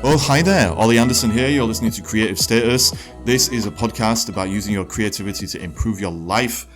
Well, hi there, Ollie Anderson here. You're listening to Creative Status. This is a podcast about using your creativity to improve your life.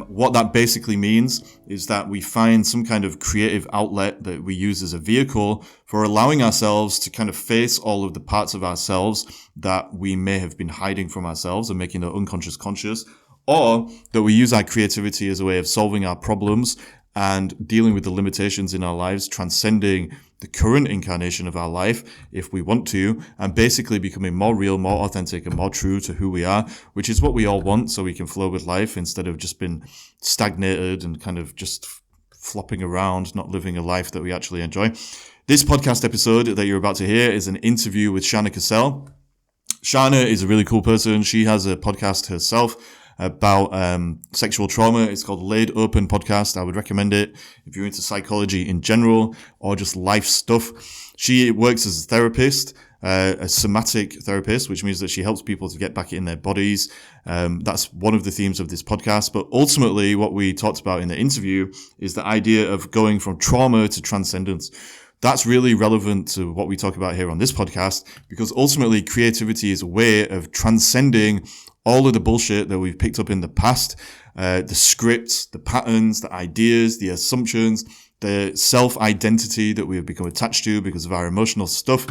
What that basically means is that we find some kind of creative outlet that we use as a vehicle for allowing ourselves to kind of face all of the parts of ourselves that we may have been hiding from ourselves and making the unconscious conscious, or that we use our creativity as a way of solving our problems and dealing with the limitations in our lives, transcending the current incarnation of our life if we want to, and basically becoming more real, more authentic, and more true to who we are, which is what we all want, so we can flow with life instead of just being stagnated and kind of just flopping around, not living a life that we actually enjoy. This podcast episode that you're about to hear is an interview with Charna Cassell. Charna is a really cool person. She has a podcast herself about sexual trauma. It's called Laid Open Podcast. I would recommend it if you're into psychology in general or just life stuff. She works as a therapist, a somatic therapist, which means that she helps people to get back in their bodies. That's one of the themes of this podcast. But ultimately, what we talked about in the interview is the idea of going from trauma to transcendence. That's really relevant to what we talk about here on this podcast, because ultimately creativity is a way of transcending all of the bullshit that we've picked up in the past, the scripts, the patterns, the ideas, the assumptions, the self-identity that we have become attached to because of our emotional stuff.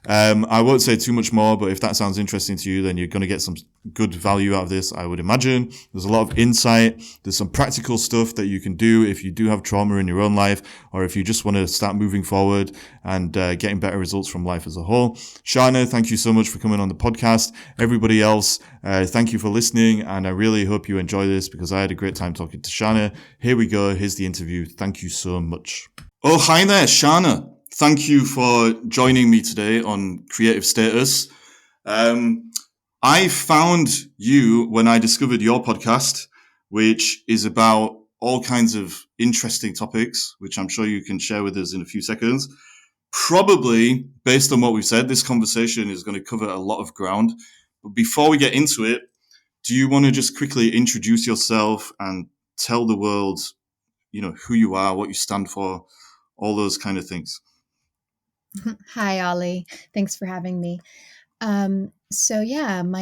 I won't say too much more, but if that sounds interesting to you, then you're going to get some good value out of this, I would imagine. There's a lot of insight. There's some practical stuff that you can do if you do have trauma in your own life, or if you just want to start moving forward and getting better results from life as a whole. Charna, thank you so much for coming on the podcast. Everybody else, thank you for listening, and I really hope you enjoy this because I had a great time talking to Charna. Here we go. Here's the interview. Thank you so much. Oh, hi there, Charna. Thank you for joining me today on Creative Status. I found you when I discovered your podcast, which is about all kinds of interesting topics, which I'm sure you can share with us in a few seconds. Probably, based on what we've said, this conversation is going to cover a lot of ground. But before we get into it, do you want to just quickly introduce yourself and tell the world, who you are, what you stand for, all those kind of things? Hi, Ollie. Thanks for having me. My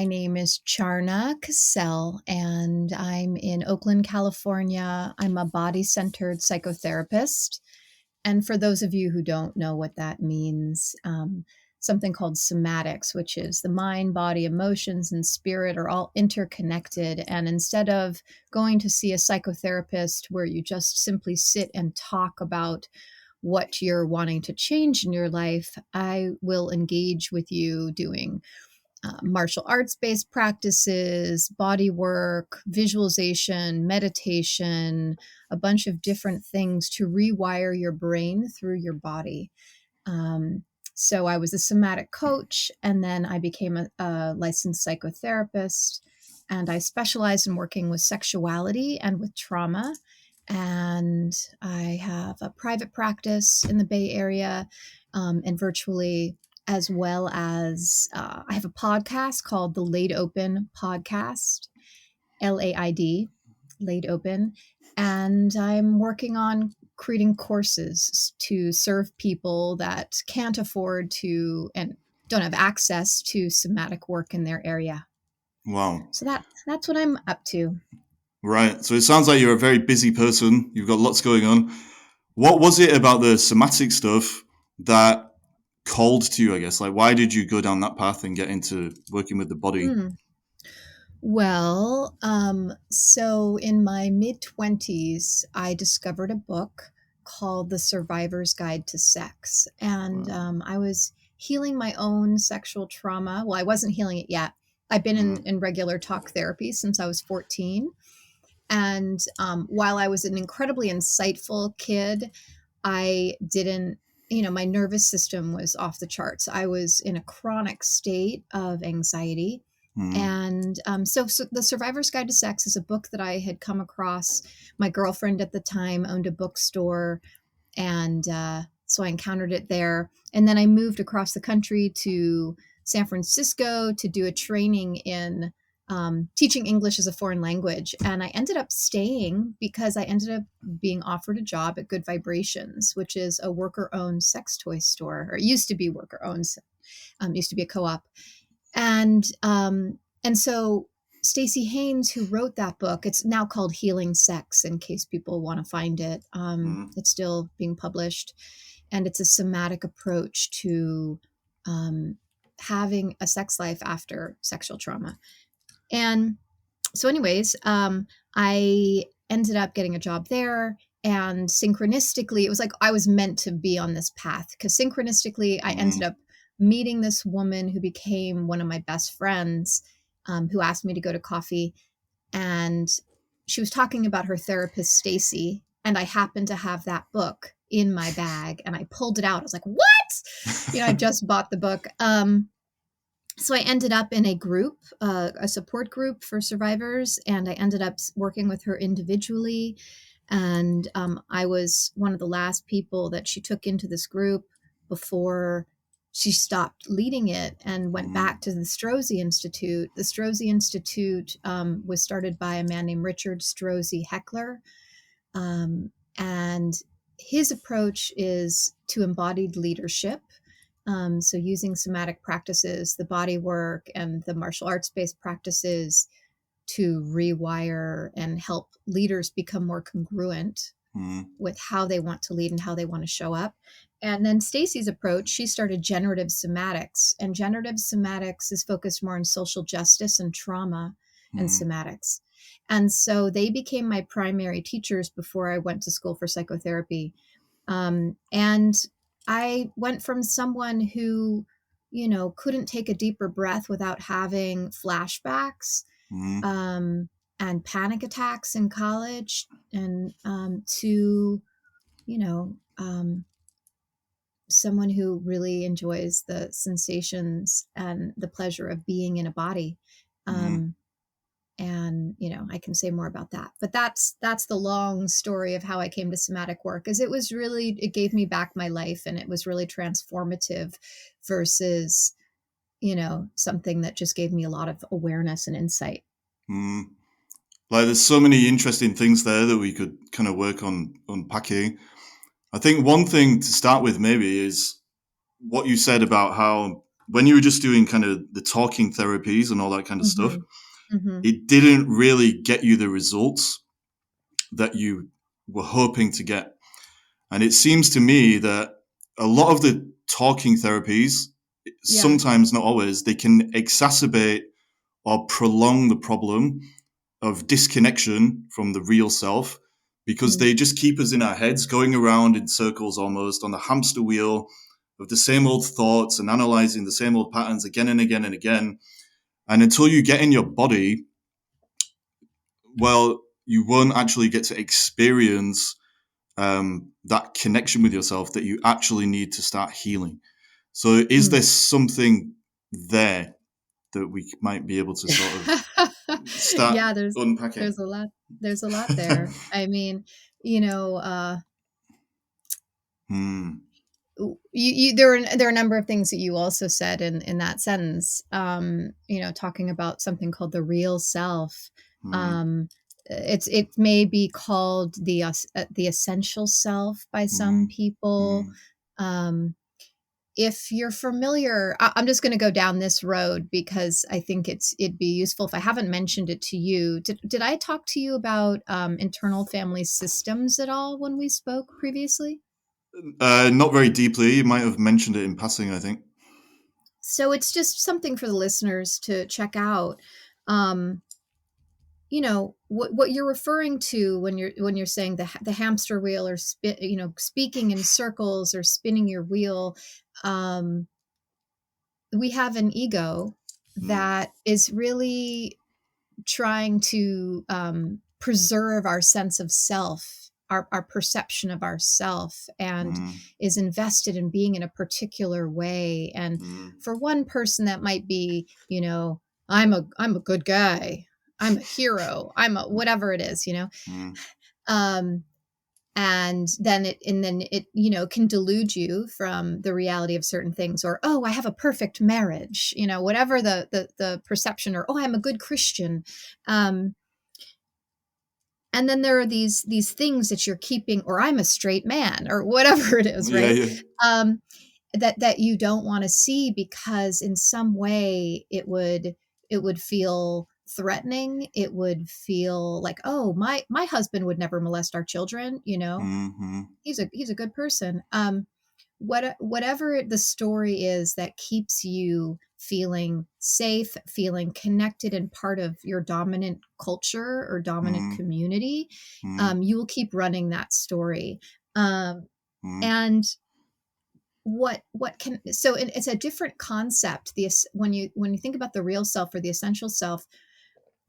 name is Charna Cassell, and I'm in Oakland, California. I'm a body-centered psychotherapist. And for those of you who don't know what that means, something called somatics, which is the mind, body, emotions, and spirit are all interconnected. And instead of going to see a psychotherapist where you just simply sit and talk about what you're wanting to change in your life, I will engage with you doing martial arts-based practices, body work, visualization, meditation, a bunch of different things to rewire your brain through your body. So I was a somatic coach, and then I became a licensed psychotherapist, and I specialized in working with sexuality and with trauma. And I have a private practice in the Bay Area and virtually, as well as I have a podcast called the Laid Open Podcast, LAID, Laid Open. And I'm working on creating courses to serve people that can't afford to and don't have access to somatic work in their area. Wow. So that's what I'm up to. Right. So it sounds like you're a very busy person. You've got lots going on. What was it about the somatic stuff that called to you, I guess? Like, why did you go down that path and get into working with the body? Well, so in my mid-20s, I discovered a book called The Survivor's Guide to Sex. And I was healing my own sexual trauma. Well, I wasn't healing it yet. I've been in regular talk therapy since I was 14. And while I was an incredibly insightful kid, I didn't, my nervous system was off the charts. I was in a chronic state of anxiety. And so The Survivor's Guide to Sex is a book that I had come across. My girlfriend at the time owned a bookstore, and so I encountered it there. And then I moved across the country to San Francisco to do a training in teaching English as a foreign language. And I ended up staying because I ended up being offered a job at Good Vibrations, which is a worker-owned sex toy store, or it used to be worker-owned Used to be a co-op. And so Stacey Haynes, who wrote that book, it's now called Healing Sex, in case people want to find it. It's still being published, and it's a somatic approach to having a sex life after sexual trauma. And so anyways, I ended up getting a job there, and synchronistically, it was like I was meant to be on this path, because synchronistically, I ended up meeting this woman who became one of my best friends, who asked me to go to coffee. And she was talking about her therapist, Stacy, and I happened to have that book in my bag, and I pulled it out. I was like, what? I just bought the book. So I ended up in a group, a support group for survivors, and I ended up working with her individually. And I was one of the last people that she took into this group before she stopped leading it and went back to the Strozzi Institute. The Strozzi Institute was started by a man named Richard Strozzi Heckler. And his approach is to embodied leadership. So using somatic practices, the body work, and the martial arts-based practices to rewire and help leaders become more congruent with how they want to lead and how they want to show up. And then Stacey's approach, she started generative somatics, and generative somatics is focused more on social justice and trauma and somatics. And so they became my primary teachers before I went to school for psychotherapy. And I went from someone who, couldn't take a deeper breath without having flashbacks and panic attacks in college, and to, someone who really enjoys the sensations and the pleasure of being in a body. And, I can say more about that, but that's the long story of how I came to somatic work, is it gave me back my life, and it was really transformative versus, something that just gave me a lot of awareness and insight. Like, there's so many interesting things there that we could kind of work on unpacking. I think one thing to start with maybe is what you said about how when you were just doing kind of the talking therapies and all that kind of stuff, it didn't really get you the results that you were hoping to get. And it seems to me that a lot of the talking therapies, sometimes, not always, they can exacerbate or prolong the problem of disconnection from the real self, because they just keep us in our heads going around in circles, almost on the hamster wheel of the same old thoughts and analyzing the same old patterns again and again and again. And until you get in your body, well, you won't actually get to experience that connection with yourself that you actually need to start healing. So is there something there that we might be able to sort of start unpacking? There's a lot there. I mean, there are a number of things that you also said in that sentence, talking about something called the real self. It may be called the essential self by some people. If you're familiar, I'm just going to go down this road because I think it'd be useful. If I haven't mentioned it to you, did I talk to you about internal family systems at all when we spoke previously? Not very deeply. You might have mentioned it in passing, I think. So it's just something for the listeners to check out. What you're referring to when you're saying the hamster wheel, or speaking in circles or spinning your wheel. We have an ego that is really trying to preserve our sense of self, our perception of ourself, and is invested in being in a particular way. And for one person, that might be, I'm a good guy, I'm a hero, I'm a whatever it is, and then it can delude you from the reality of certain things, or, oh, I have a perfect marriage, whatever the perception, or, oh, I'm a good Christian. And then there are these things that you're keeping, or I'm a straight man, or whatever it is, right? Yeah. that you don't want to see, because in some way it would feel threatening. It would feel like, oh, my husband would never molest our children, Mm-hmm. he's a good person. Whatever the story is that keeps you feeling safe, feeling connected and part of your dominant culture or dominant Mm-hmm. community, you will keep running that story. Mm-hmm. And what can so it's a different concept. When you think about the real self or the essential self,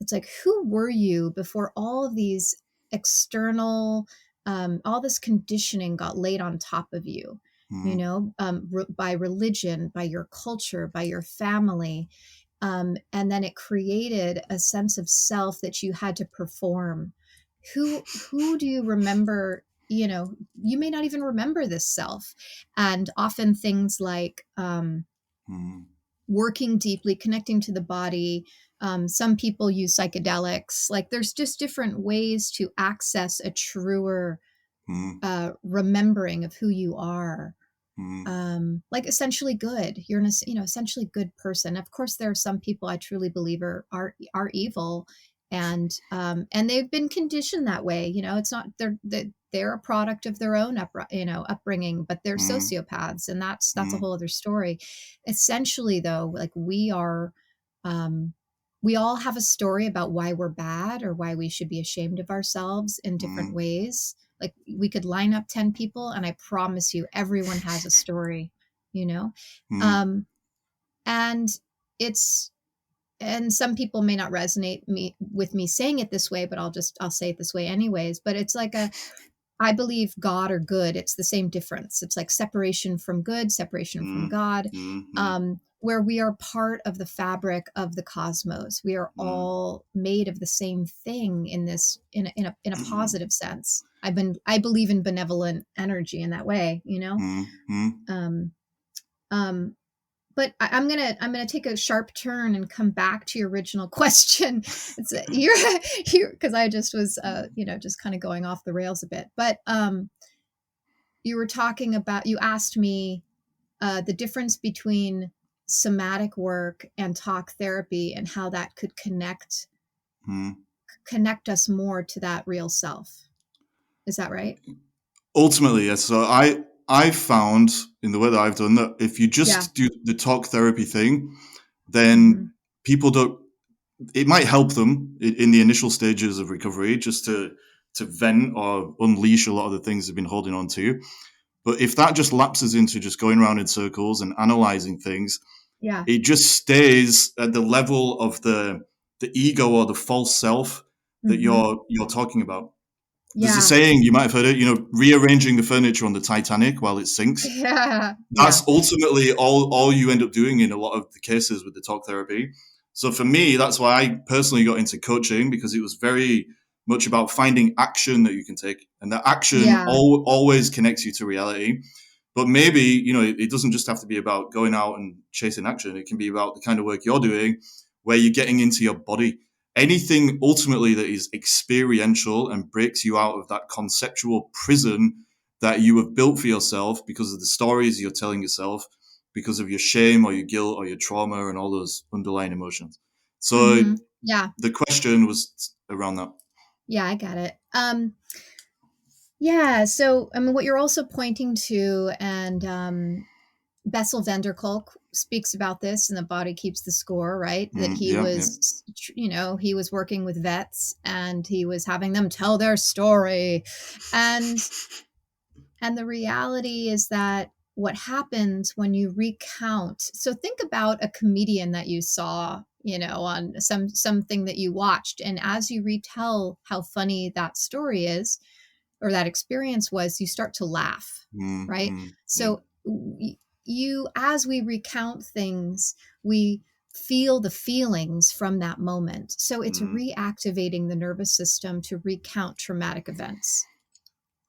it's like, who were you before all of these external, all this conditioning got laid on top of you, by religion, by your culture, by your family. And then it created a sense of self that you had to perform. Who do you remember? You may not even remember this self. And often things like, Mm-hmm. working deeply, connecting to the body. Some people use psychedelics. Like, there's just different ways to access a truer Mm-hmm. remembering of who you are. Mm-hmm. Like, essentially good. You're an essentially good person. Of course, there are some people I truly believe are evil, and they've been conditioned that way. It's not they're a product of their own upbringing, but they're sociopaths, and that's a Mm-hmm. whole other story. Essentially, though, like, we all have a story about why we're bad or why we should be ashamed of ourselves in different Mm-hmm. ways. Like, we could line up 10 people and I promise you everyone has a story, you know? Mm-hmm. Um, and it's, and some people may not resonate with me saying it this way, but I'll say it this way anyways. But it's like I believe God or good, it's the same difference. It's like separation from good, separation from God, Mm-hmm. where we are part of the fabric of the cosmos. We are all made of the same thing in this, in a positive sense. I believe in benevolent energy in that way, Mm-hmm. Um, um, but I'm gonna take a sharp turn and come back to your original question. You're because I just was just kind of going off the rails a bit. But you asked me the difference between somatic work and talk therapy, and how that could connect us more to that real self. Is that right? Ultimately, yes. So I found in the way that I've done that if you Yeah. just do the talk therapy thing, Mm-hmm. then people don't. It might help them in the initial stages of recovery just to vent or unleash a lot of the things they've been holding on to. But if that just lapses into just going around in circles and analyzing things, Yeah. it just stays at the level of the ego or the false self that Mm-hmm. you're talking about. There's a Yeah. saying, you might have heard it, rearranging the furniture on the Titanic while it sinks. Yeah. Yeah. That's ultimately all you end up doing in a lot of the cases with the talk therapy. So for me, that's why I personally got into coaching, because it was very much about finding action that you can take, and that action Yeah. always connects you to reality. But maybe, it doesn't just have to be about going out and chasing action. It can be about the kind of work you're doing where you're getting into your body. Anything ultimately that is experiential and breaks you out of that conceptual prison that you have built for yourself because of the stories you're telling yourself, because of your shame or your guilt or your trauma and all those underlying emotions. So Mm-hmm. Yeah. the question was around that. Yeah, I got it. Yeah. So, I mean, what you're also pointing to, and Bessel van der Kolk speaks about this in The Body Keeps the Score, right? That he Yeah, yeah. was, he was working with vets and he was having them tell their story. And the reality is that what happens when you recount, so think about a comedian that you saw, on something that you watched, and as you retell how funny that story is or that experience was, you start to laugh, right? Yeah. So as we recount things, we feel the feelings from that moment. So it's reactivating the nervous system to recount traumatic events.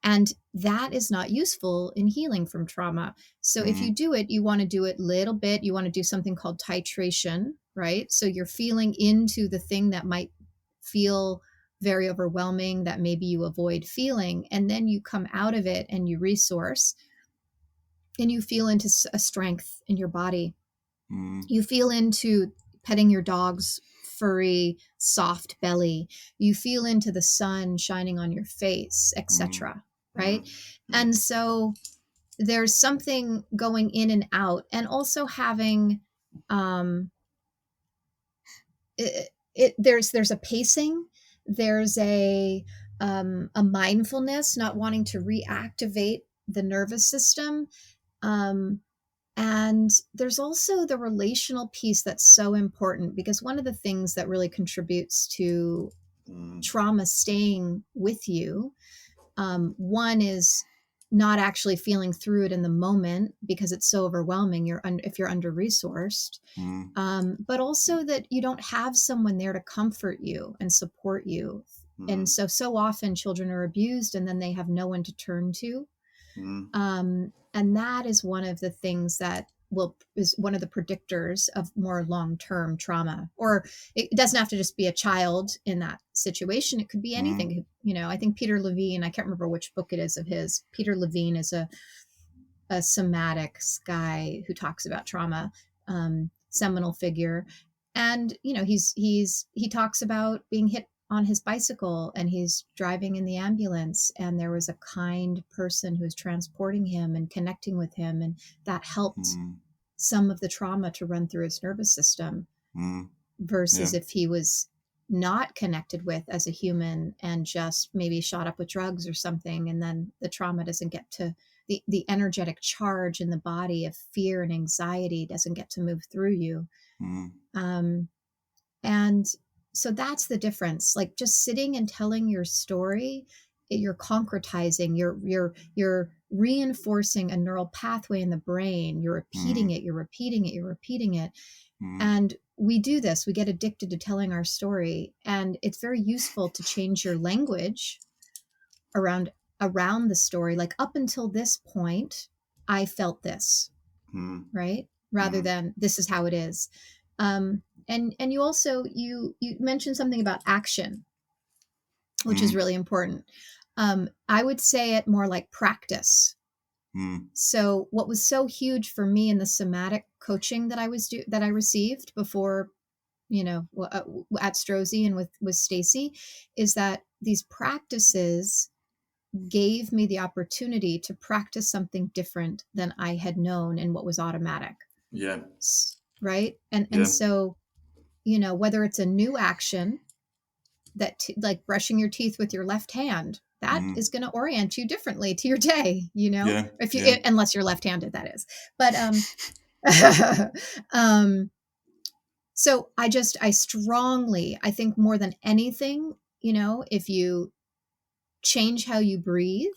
And that is not useful in healing from trauma. So if you do it, you want to do it little bit. You want to do something called titration, right? So you're feeling into the thing that might feel very overwhelming, that maybe you avoid feeling, and then you come out of it and you resource. and you feel into a strength in your body. Mm. You feel into petting your dog's furry, soft belly. You feel into the sun shining on your face, Mm. etc. Mm. Right? Yeah. And so there's something going in and out, and also having um, there's a pacing, there's a mindfulness, not wanting to reactivate the nervous system. Um, and there's also the relational piece that's so important, because one of the things that really contributes to Mm. trauma staying with you, one is not actually feeling through it in the moment because it's so overwhelming. If you're under resourced, Mm. but also that you don't have someone there to comfort you and support you. And Mm. so often children are abused and then they have no one to turn to. Mm. And that is one of the things that is one of the predictors of more long-term trauma. Or it doesn't have to just be a child in that situation. It could be Mm. anything. I think Peter Levine, I can't remember which book it is of his. Peter Levine is a somatic guy who talks about trauma, seminal figure. And he talks about being hit on his bicycle, and he's driving in the ambulance, and there was a kind person who was transporting him and connecting with him, and that helped Mm. some of the trauma to run through his nervous system, Mm. Yeah. versus if he was not connected with as a human and just maybe shot up with drugs or something, and then the trauma doesn't get to the energetic charge in the body of fear and anxiety doesn't get to move through you. Mm. um, and so that's the difference. Like, just sitting and telling your story, you're concretizing, you're reinforcing a neural pathway in the brain. You're repeating Mm. it, you're repeating it, you're repeating it. Mm. And we do this, we get addicted to telling our story, and it's very useful to change your language around the story. Like, up until this point I felt this, Mm. right? Rather Mm. than this is how it is. And you also you mentioned something about action, which is Mm. really important. I would say it more like practice. Mm. So what was so huge for me in the somatic coaching that I received before, at Strozzi and with Stacy, is that these practices gave me the opportunity to practice something different than I had known and what was automatic. Yeah. Right. And Yeah. so, whether it's a new action like brushing your teeth with your left hand, that Mm. is going to orient you differently to your day, Yeah. if you, Yeah. unless you're left-handed, that is. But, um, so I think more than anything, if you change how you breathe,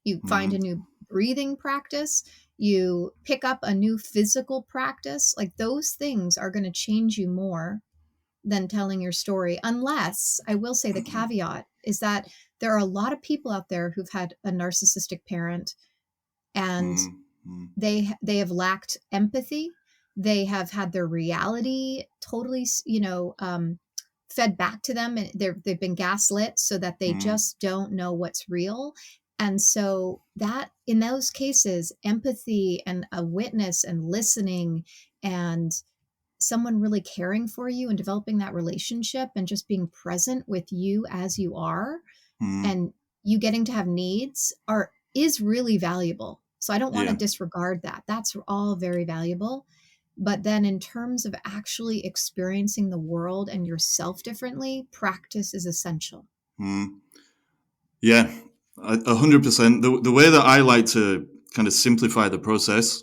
you find a Mm. new breathing practice, you pick up a new physical practice, like those things are going to change you more than telling your story. Unless, I will say, the caveat is that there are a lot of people out there who've had a narcissistic parent, and Mm. Mm. they have lacked empathy. They have had their reality totally, fed back to them, and they've been gaslit so that they Mm. just don't know what's real. And so that in those cases, empathy and a witness and listening and someone really caring for you and developing that relationship and just being present with you as you are, Mm. and you getting to have needs is really valuable. So I don't want to Yeah. disregard that. That's all very valuable. But then in terms of actually experiencing the world and yourself differently, practice is essential. Mm. Yeah. 100%. The way that I like to kind of simplify the process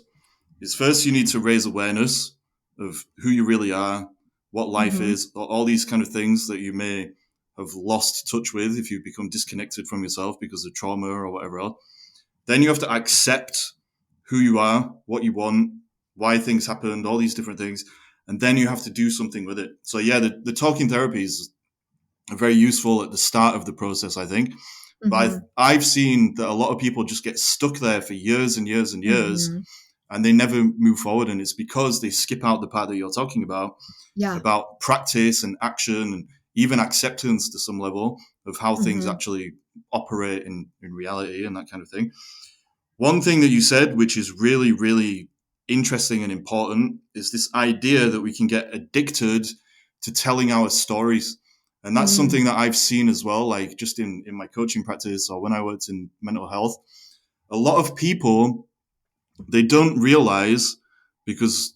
is, first you need to raise awareness of who you really are, what life Mm-hmm. is, all these kind of things that you may have lost touch with if you become disconnected from yourself because of trauma or whatever else. Then you have to accept who you are, what you want, why things happened, all these different things. And then you have to do something with it. So yeah, the talking therapies are very useful at the start of the process, I think. Mm-hmm. But I've seen that a lot of people just get stuck there for years and years and years, Mm-hmm. and they never move forward. And it's because they skip out the part that you're talking Yeah. about practice and action and even acceptance to some level of how things Mm-hmm. actually operate in reality and that kind of thing. One thing that you said, which is really, really interesting and important, is this idea that we can get addicted to telling our stories. And that's Mm, something that I've seen as well, like just in my coaching practice or when I worked in mental health. A lot of people, they don't realize, because,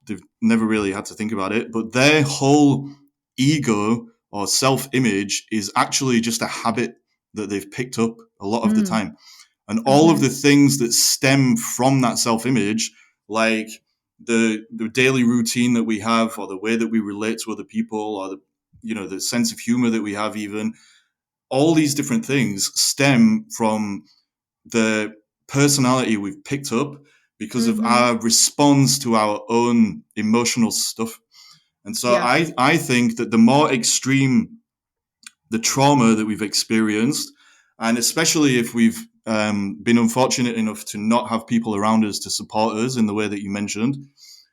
they've never really had to think about it, but their whole ego or self image is actually just a habit that they've picked up a lot of the mm, time. And all of mm-hmm, the things that stem from that self image, like the daily routine that we have, or the way that we relate to other people, or the sense of humor that we have, even all these different things stem from the personality we've picked up because of mm-hmm. our response to our own emotional stuff. And so Yeah. I think that the more extreme the trauma that we've experienced, and especially if we've been unfortunate enough to not have people around us to support us in the way that you mentioned,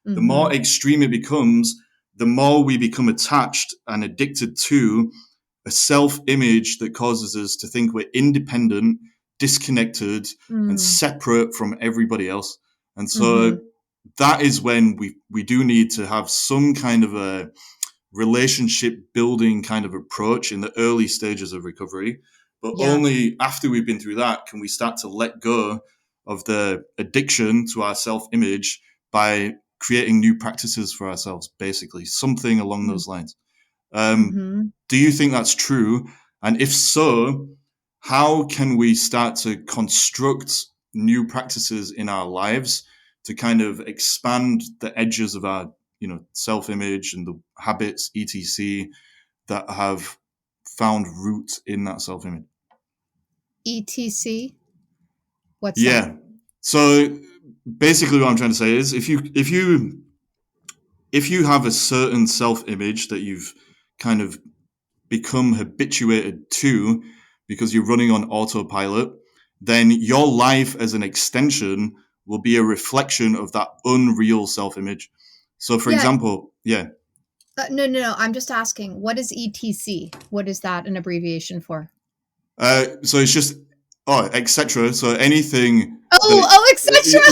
the Mm-hmm. more extreme it becomes, the more we become attached and addicted to a self image that causes us to think we're independent, disconnected, and Mm, separate from everybody else. And mm-hmm. so that is when we do need to have some kind of a relationship building kind of approach in the early stages of recovery. But Yeah. only after we've been through that can we start to let go of the addiction to our self image by creating new practices for ourselves, basically, something along those lines. Um, Mm-hmm. do you think that's true? And if so, how can we start to construct new practices in our lives to kind of expand the edges of our, self-image and the habits, etc., that have found root in that self-image? ETC. What's that? Yeah. So basically, what I'm trying to say is, if you have a certain self-image that you've kind of become habituated to because you're running on autopilot, then your life as an extension will be a reflection of that unreal self image. So, for Yeah. example, yeah. No, no, no. I'm just asking, what is ETC? What is that an abbreviation for? So it's just, etc. So anything that Oh, it, oh, etc.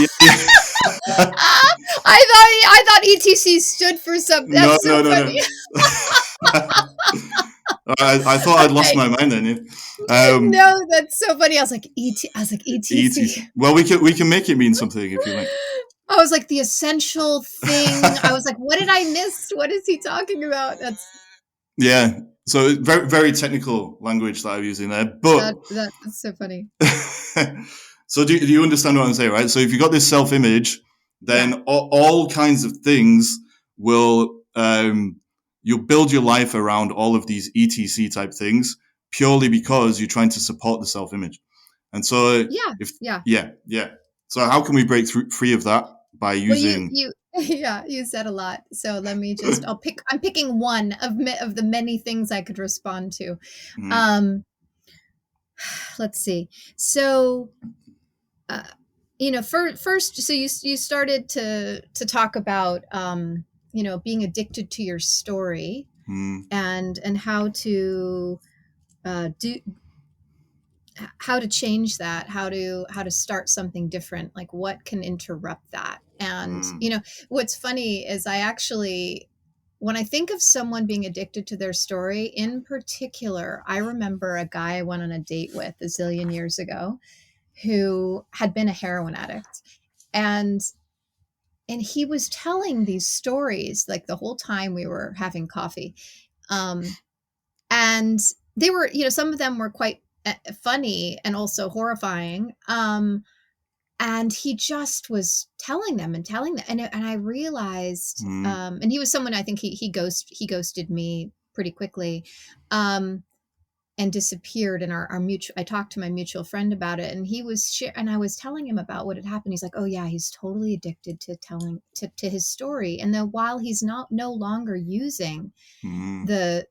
I thought ETC stood for something. no, That's so no, no, funny. no. I thought I'd lost Okay. my mind then. Yeah. No, that's so funny. I was like ETC. ETC. Well, we can make it mean something if you like. I was like the essential thing. I was like, what did I miss? What is he talking about? Yeah. So very, very technical language that I'm using there. But That's so funny. so do you understand what I'm saying, right? So if you've got this self image, Yeah. then all kinds of things will, you'll build your life around all of these ETC type things purely because you're trying to support the self image. And so Yeah. if, Yeah. yeah, yeah. So how can we break free of that by Well, using, yeah, you said a lot. So let me just, I'm picking one of the many things I could respond to. mm, Um, let's see. So, uh, first, so you started to talk about, being addicted to your story mm, and do how to change that, how to start something different, like what can interrupt that. And mm, what's funny is I actually, when I think of someone being addicted to their story in particular, I remember a guy I went on a date with a zillion years ago who had been a heroin addict, and he was telling these stories like the whole time we were having coffee. um and they were, some of them were quite funny and also horrifying. And he just was telling them, and I realized, mm, and he was someone, I think he ghosted me pretty quickly, um and disappeared. And our mutual, I talked to my mutual friend about it, and and I was telling him about what had happened. He's like, oh yeah, he's totally addicted to telling to his story. And then while he's not no longer using, mm, the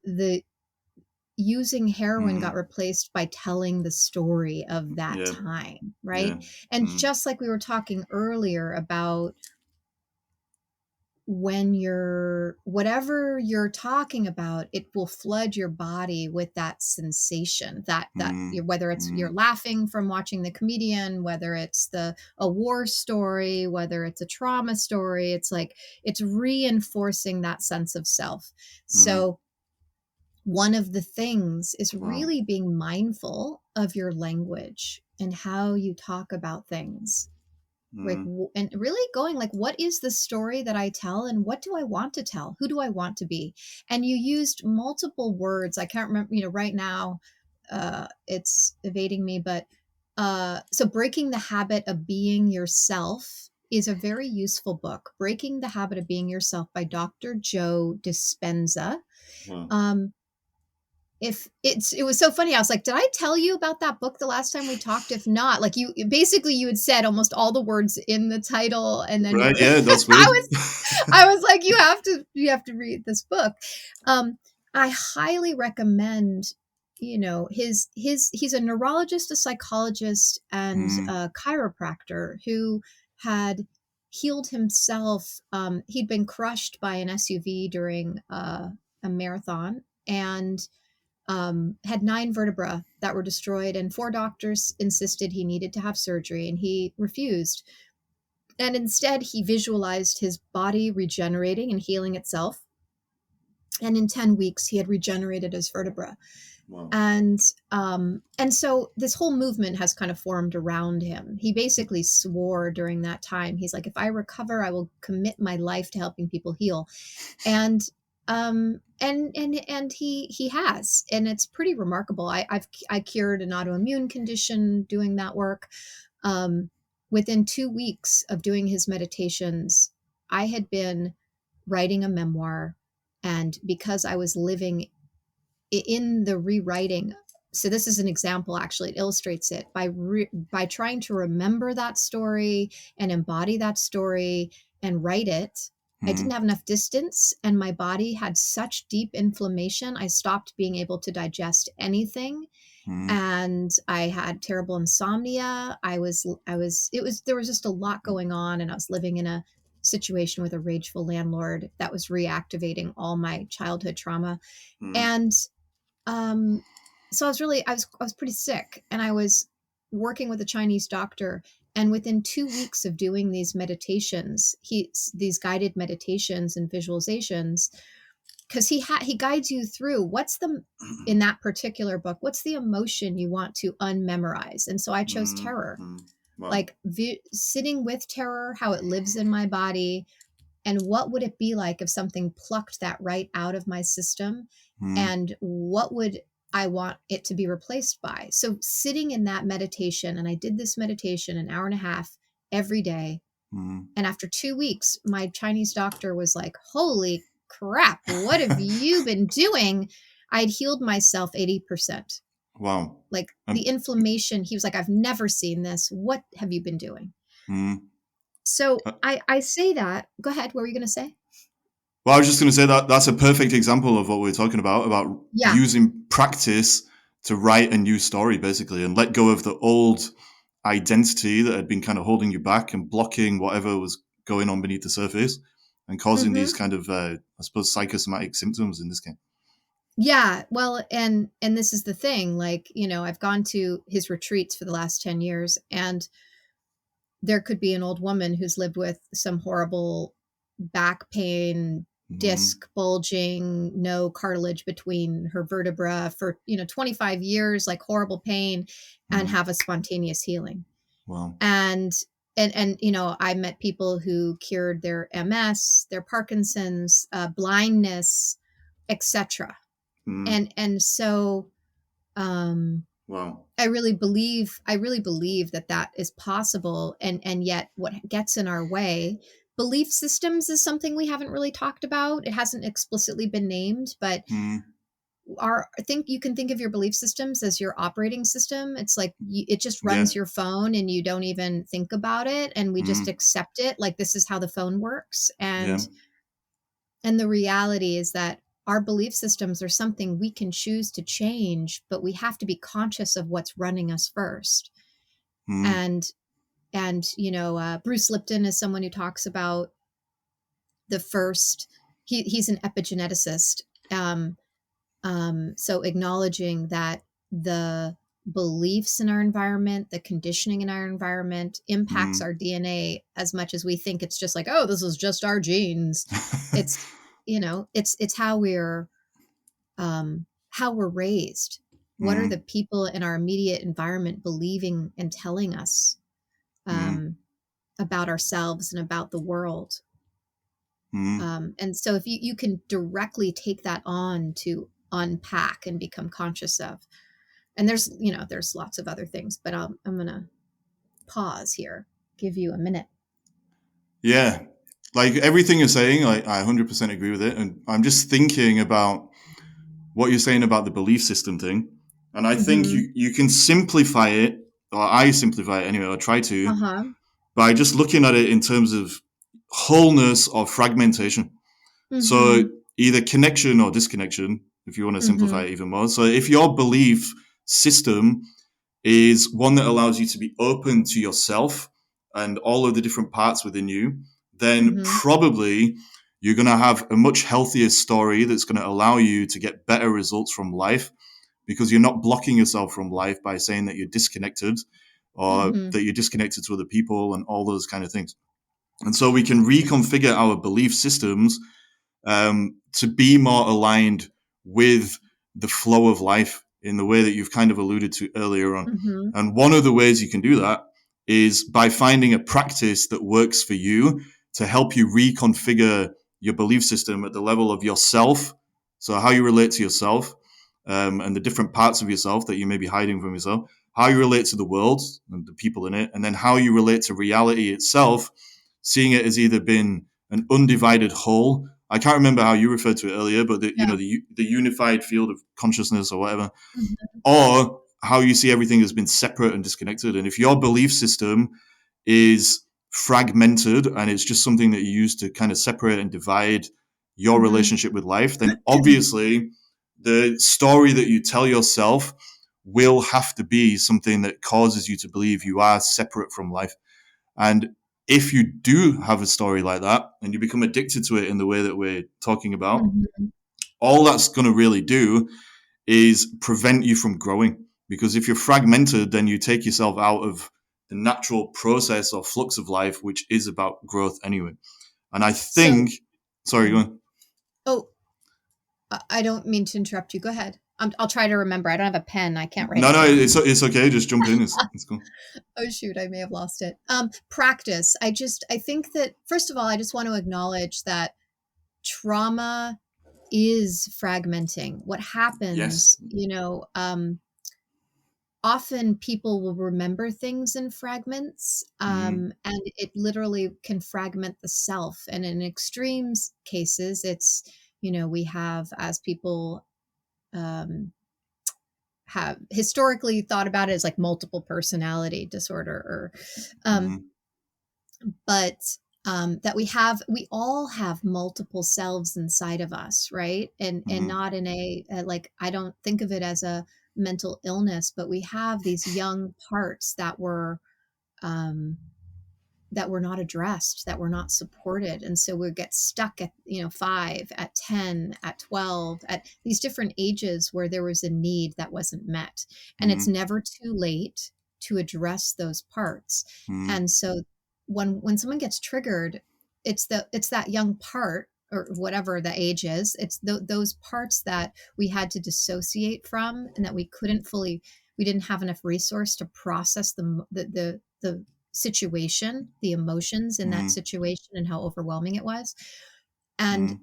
using heroin got mm, replaced by telling the story of that yeah, time, right? yeah, And mm, just like we were talking earlier about when you're whatever you're talking about, it will flood your body with that sensation, that whether it's you're laughing from watching the comedian, whether it's a war story, whether it's a trauma story, it's like it's reinforcing that sense of self. So one of the things is Wow. really being mindful of your language and how you talk about things, like, and really going like, what is the story that I tell, and what do I want to tell, who do I want to be? And you used multiple words. I can't remember, right now it's evading me, but so Breaking the Habit of Being Yourself is a very useful book. Breaking the Habit of Being Yourself by Dr. Joe Dispenza. Wow. If it was so funny, I was like, did I tell you about that book the last time we talked? If not, like, you basically, you had said almost all the words in the title, and then you Right. were Yeah, that's weird. I was like, you have to read this book. I highly recommend, he's a neurologist, a psychologist, and a chiropractor who had healed himself. He'd been crushed by an SUV during a marathon, and had 9 vertebrae that were destroyed, and 4 doctors insisted he needed to have surgery, and he refused. And instead, he visualized his body regenerating and healing itself. And in 10 weeks, he had regenerated his vertebra. Wow. And so this whole movement has kind of formed around him. He basically swore during that time. He's like, if I recover, I will commit my life to helping people heal. And he has, and it's pretty remarkable. I cured an autoimmune condition doing that work. Within 2 weeks of doing his meditations, I had been writing a memoir, and because I was living in the rewriting. So this is an example, actually, it illustrates it by trying to remember that story and embody that story and write it. I didn't have enough distance, and my body had such deep inflammation. I stopped being able to digest anything, and I had terrible insomnia. There was just a lot going on, and I was living in a situation with a rageful landlord that was reactivating all my childhood trauma. And so I was pretty sick, and I was working with a Chinese doctor. And within 2 weeks of doing these meditations, these guided meditations and visualizations, because he guides you through in that particular book, what's the emotion you want to unmemorize. And so I chose terror, Wow. like sitting with terror, how it lives in my body, and what would it be like if something plucked that right out of my system, and what would I want it to be replaced by? So sitting in that meditation, and I did this meditation an hour and a half every day. And after 2 weeks, my Chinese doctor was like, holy crap, what have you been doing? I'd healed myself 80%. Wow. Like the inflammation, he was like, I've never seen this. What have you been doing? So I say that. Go ahead. What were you going to say? Well, I was just going to say that that's a perfect example of what we're talking about using practice to write a new story, basically, and let go of the old identity that had been kind of holding you back and blocking whatever was going on beneath the surface and causing these kind of, I suppose, psychosomatic symptoms in this case. Yeah. Well, and this is the thing, like, I've gone to his retreats for the last 10 years, and there could be an old woman who's lived with some horrible back pain, disc bulging, no cartilage between her vertebra for 25 years, like horrible pain, and have a spontaneous healing. Wow. And I met people who cured their MS, their Parkinson's, blindness, etc. And so wow. I really believe that is possible, and yet what gets in our way, belief systems, is something we haven't really talked about. It hasn't explicitly been named, but you can think of your belief systems as your operating system. It's like it just runs your phone, and you don't even think about it, and we just accept it, like this is how the phone works. And the reality is that our belief systems are something we can choose to change, but we have to be conscious of what's running us first. And Bruce Lipton is someone who talks about the first, he's an epigeneticist. So acknowledging that the beliefs in our environment, the conditioning in our environment impacts Mm. our DNA as much as we think it's just like, oh, this is just our genes. It's, it's how we're raised. What are the Mm. people in our immediate environment believing and telling us Mm. about ourselves and about the world? Mm. And so if you can directly take that on to unpack and become conscious of, and there's lots of other things, but I'm going to pause here, give you a minute. Yeah. Like everything you're saying, I 100% agree with it. And I'm just thinking about what you're saying about the belief system thing. And I think Mm-hmm. you can simplify it, or I simplify it anyway, or try to, Uh-huh. by just looking at it in terms of wholeness or fragmentation. So Mm-hmm. either connection or disconnection, if you want to simplify Mm-hmm. it even more. So if your belief system is one that allows you to be open to yourself and all of the different parts within you, then Mm-hmm. probably you're going to have a much healthier story that's going to allow you to get better results from life, because you're not blocking yourself from life by saying that you're disconnected or Mm-hmm. that you're disconnected to other people and all those kind of things. And so we can reconfigure our belief systems to be more aligned with the flow of life in the way that you've kind of alluded to earlier on. Mm-hmm. And one of the ways you can do that is by finding a practice that works for you to help you reconfigure your belief system at the level of yourself. So how you relate to yourself, and the different parts of yourself that you may be hiding from yourself, how you relate to the world and the people in it, and then how you relate to reality itself, seeing it as either been an undivided whole. I can't remember how you referred to it earlier, but Yeah. the unified field of consciousness or whatever, Mm-hmm. or how you see everything has been separate and disconnected. And if your belief system is fragmented and it's just something that you use to kind of separate and divide your Mm-hmm. relationship with life, then obviously the story that you tell yourself will have to be something that causes you to believe you are separate from life. And if you do have a story like that and you become addicted to it in the way that we're talking about, Mm-hmm. all that's going to really do is prevent you from growing. Because if you're fragmented, then you take yourself out of the natural process or flux of life, which is about growth anyway. And I So, think, sorry, go mm. on. Oh, I don't mean to interrupt you. Go ahead. I'll try to remember. I don't have a pen. I can't write No, it no, down. it's okay. Just jump in. It's cool. Oh shoot, I may have lost it. Practice. I think that first of all, I just want to acknowledge that trauma is fragmenting. What Yes. happens, often people will remember things in fragments, Mm, and it literally can fragment the self. And in extremes cases, it's, we have, as people um, have historically thought about it, as like multiple personality disorder, or um, mm, but that we all have multiple selves inside of us, right? And mm, not in like, I don't think of it as a mental illness, but we have these young parts um, that were not addressed, that were not supported. And so we get stuck at, 5, at 10, at 12, at these different ages where there was a need that wasn't met. And it's mm, never too late to address those parts. mm, And so when someone gets triggered, it's that young part, or whatever the age is, it's those parts that we had to dissociate from, and that we didn't have enough resource to process the situation, the emotions in that mm, situation, and how overwhelming it was. And mm,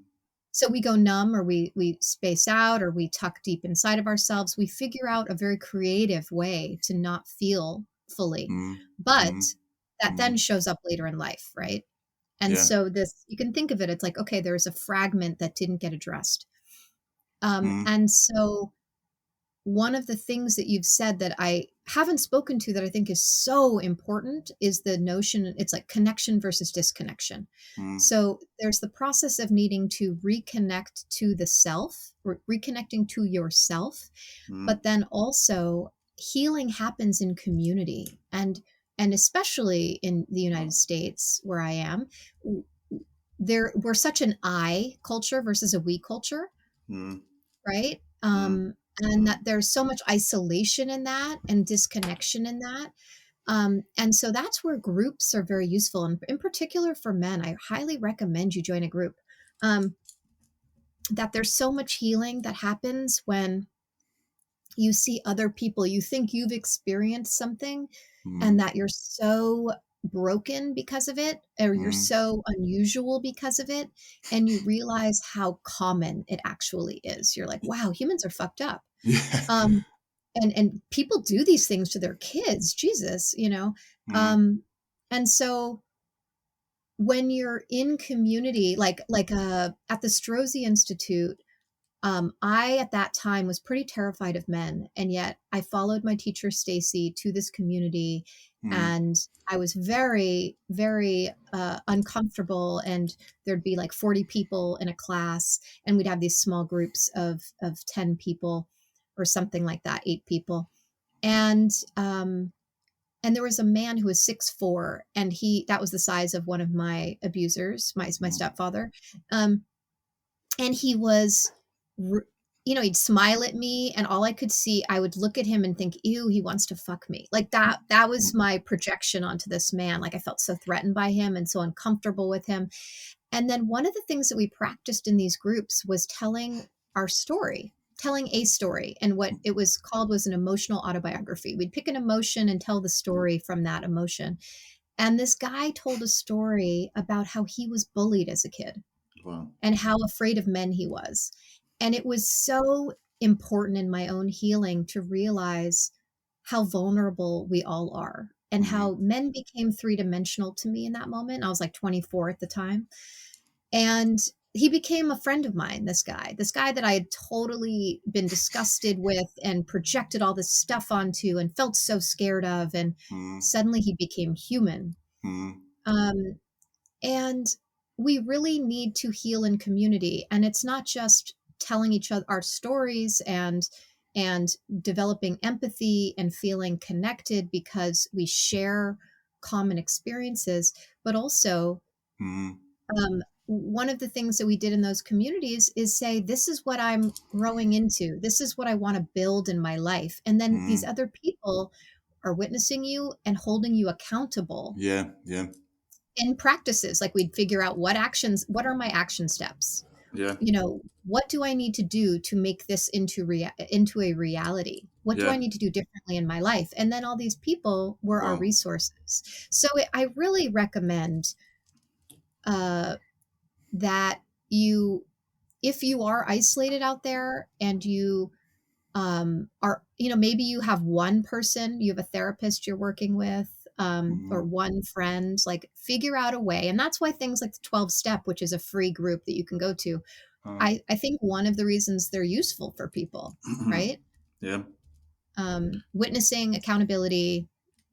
so we go numb, or we space out, or we tuck deep inside of ourselves. We figure out a very creative way to not feel fully. mm, But mm, that then mm. shows up later in life, right? And Yeah. so this, you can think of it, it's like, okay, there's a fragment that didn't get addressed. Mm, And so one of the things that you've said that I haven't spoken to, that I think is so important, is the notion, it's like connection versus disconnection. mm, So there's the process of needing to reconnect to the self, reconnecting to yourself, mm, but then also healing happens in community. And especially in the United States, where I am, we're such an I culture versus a we culture, Mm, right? mm, And that there's so much isolation in that and disconnection in that. And so that's where groups are very useful. And in particular for men, I highly recommend you join a group. Um, that there's so much healing that happens when you see other people, you think you've experienced something and mm, that you're so broken because of it, or you're mm. so unusual because of it, and you realize how common it actually is. You're like, wow, humans are fucked up. Yeah. Um, and people do these things to their kids, Jesus, you know. Mm, Um, and so when you're in community, at the Strozzi Institute, I, at that time, was pretty terrified of men, and yet I followed my teacher, Stacy, to this community, mm, and I was very, very uncomfortable. And there'd be like 40 people in a class, and we'd have these small groups of 10 people or something like that, 8 people. And and there was a man who was 6'4", and that was the size of one of my abusers, my mm, stepfather. Um, and he was he'd smile at me, and all I could see, I would look at him and think, ew, he wants to fuck me. Like that was mm, my projection onto this man. Like I felt so threatened by him and so uncomfortable with him. And then one of the things that we practiced in these groups was telling a story. And what it was called was an emotional autobiography. We'd pick an emotion and tell the story from that emotion. And this guy told a story about how he was bullied as a kid wow. and how afraid of men he was. And it was so important in my own healing to realize how vulnerable we all are and Mm, how men became three-dimensional to me in that moment. I was like 24 at the time. And he became a friend of mine, this guy that I had totally been disgusted with and projected all this stuff onto and felt so scared of. And mm, suddenly he became human. mm, Um, and we really need to heal in community. And it's not just telling each other our stories and developing empathy and feeling connected because we share common experiences, but also mm, one of the things that we did in those communities is say, this is what I'm growing into. This is what I want to build in my life. And then these mm. other people are witnessing you and holding you accountable Yeah, yeah, in practices. Like we'd figure out what are my action steps? yeah, What do I need to do to make this into a reality? What do I yeah. need to do differently in my life? And then all these people were our Wow. resources. So I really recommend uh, that you, if you are isolated out there and you are, maybe you have one person, you have a therapist you're working with, or Mm, one friend, like figure out a way. And that's why things like the 12 step, which is a free group that you can go to. uh, I think one of the reasons they're useful for people, right? yeah. Witnessing, accountability,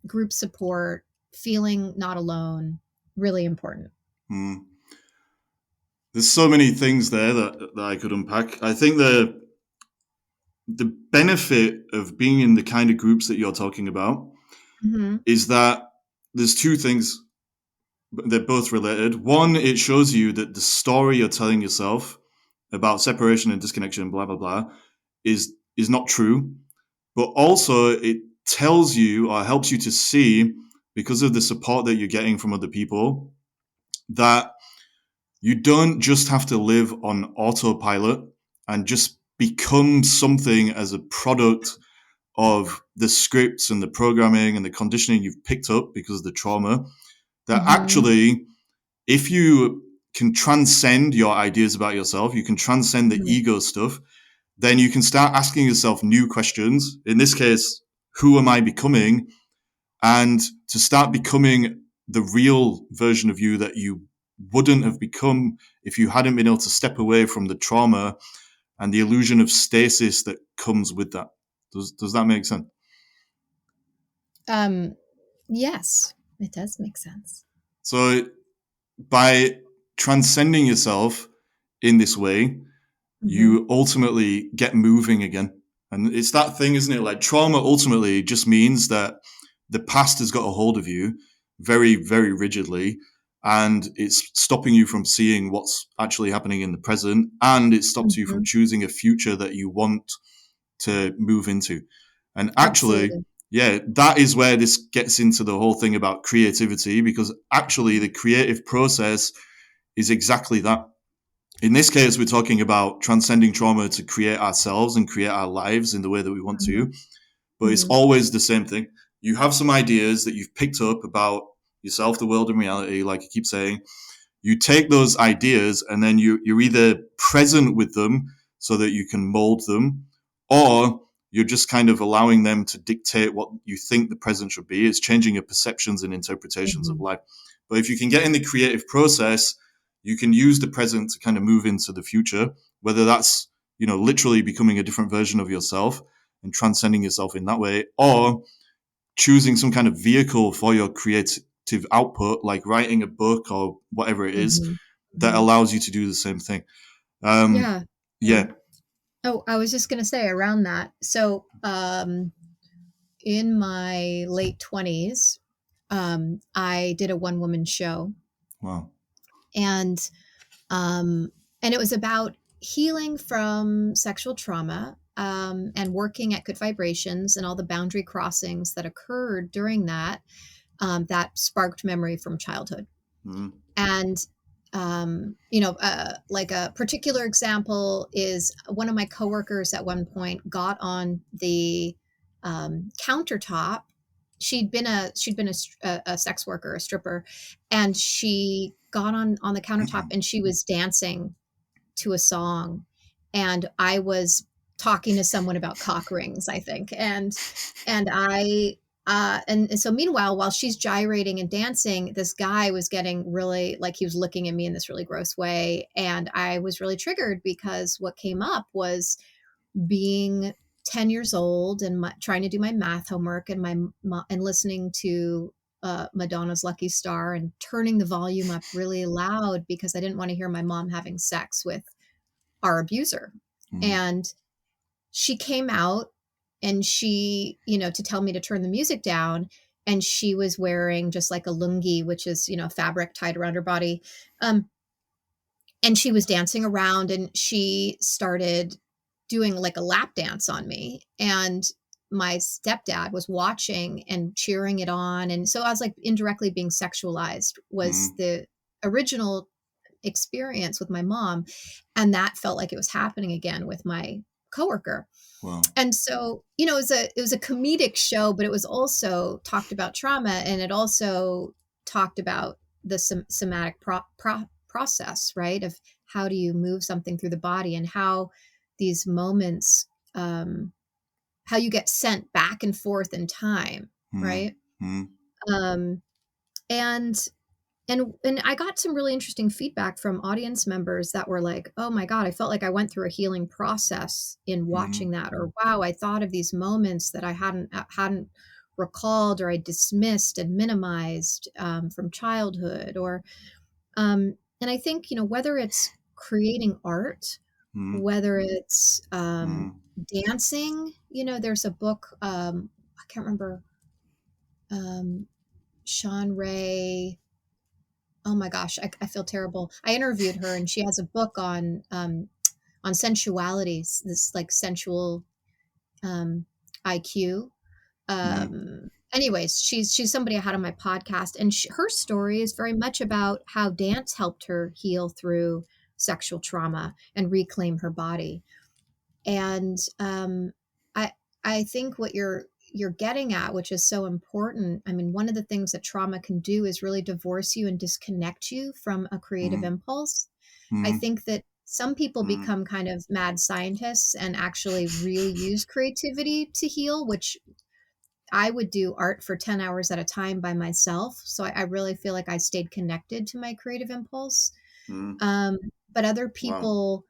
group support, feeling not alone, really important. Mm. There's so many things there that I could unpack. I think the benefit of being in the kind of groups that you're talking about Hmm. is that there's two things. They're both related. One, it shows you that the story you're telling yourself about separation and disconnection, blah blah blah, is not true. But also, it tells you or helps you to see, because of the support that you're getting from other people, that you don't just have to live on autopilot and just become something as a product of the scripts and the programming and the conditioning you've picked up because of the trauma. That Hmm. actually, if you can transcend your ideas about yourself, you can transcend the Hmm. ego stuff, then you can start asking yourself new questions. In this case, who am I becoming? And to start becoming the real version of you that you wouldn't have become if you hadn't been able to step away from the trauma and the illusion of stasis that comes with that. Does that make sense? Um, yes, it does make sense. So by transcending yourself in this way, Hmm. you ultimately get moving again. And it's that thing, isn't it? Like trauma ultimately just means that the past has got a hold of you very, very rigidly. and it's stopping you from seeing what's actually happening in the present, and it stops you from Mhm. choosing a future that you want to move into. And actually, Absolutely. yeah, that is where this gets into the whole thing about creativity, because actually the creative process is exactly that. In this case, we're talking about transcending trauma to create ourselves and create our lives in the way that we want Mhm. to. But it's Mhm. always the same thing. You have some ideas that you've picked up about yourself, the world, and reality, like I keep saying. You take those ideas and then you're either present with them so that you can mold them, or you're just kind of allowing them to dictate what you think the present should be. It's changing your perceptions and interpretations of Mhm. life. But if you can get in the creative process, you can use the present to kind of move into the future, whether that's, literally becoming a different version of yourself and transcending yourself in that way, or choosing some kind of vehicle for your creative output, like writing a book or whatever it is, Mhm. that Mhm. allows you to do the same thing. Um, Yeah. Yeah. yeah. Oh, I was just gonna say around that. So, in my late 20s, I did a one-woman show, Wow. and um, and it was about healing from sexual trauma, and working at good vibrations and all the boundary crossings that occurred during that, that sparked memory from childhood. Mm, And like a particular example is one of my coworkers at one point got on the countertop. She'd been a sex worker, a stripper, and she got on the countertop and she was dancing to a song, and I was talking to someone about cock rings, I think, and so meanwhile, while she's gyrating and dancing, this guy was getting really, like, he was looking at me in this really gross way, and I was really triggered because what came up was being 10 years old and trying to do my math homework and and listening to Madonna's Lucky Star and turning the volume up really loud because I didn't want to hear my mom having sex with our abuser. mm, And she came out and to tell me to turn the music down. And she was wearing just like a lungi, which is, fabric tied around her body. Um, and she was dancing around and she started doing like a lap dance on me. And my stepdad was watching and cheering it on. And so I was like indirectly being sexualized, was mm. the original experience with my mom, and that felt like it was happening again with my coworker. Wow. And so, it was a comedic show, but it was also talked about trauma, and it also talked about the somatic process, right? Of how do you move something through the body, and how these moments, how you get sent back and forth in time, Mm, right? mm, Um, and and I got some really interesting feedback from audience members that were like, "Oh my god, I felt like I went through a healing process in watching mm, that," or "Wow, I thought of these moments that I hadn't recalled, or I dismissed and minimized, from childhood." Or and I think, whether it's creating art, mm, whether it's mm, dancing. There's a book, I can't remember, um, Sean Ray. Oh my gosh, I feel terrible. I interviewed her, and she has a book on sensuality, this like sensual IQ. mm, Anyways, she's somebody I had on my podcast, and her story is very much about how dance helped her heal through sexual trauma and reclaim her body. And I I think what you're getting at, which is so important. I mean, one of the things that trauma can do is really divorce you and disconnect you from a creative mm, impulse. I mm, think that some people mm, become kind of mad scientists and actually really use creativity to heal, which I would do art for 10 hours at a time by myself. So I really feel like I stayed connected to my creative impulse. mm. Um, but other Wow. people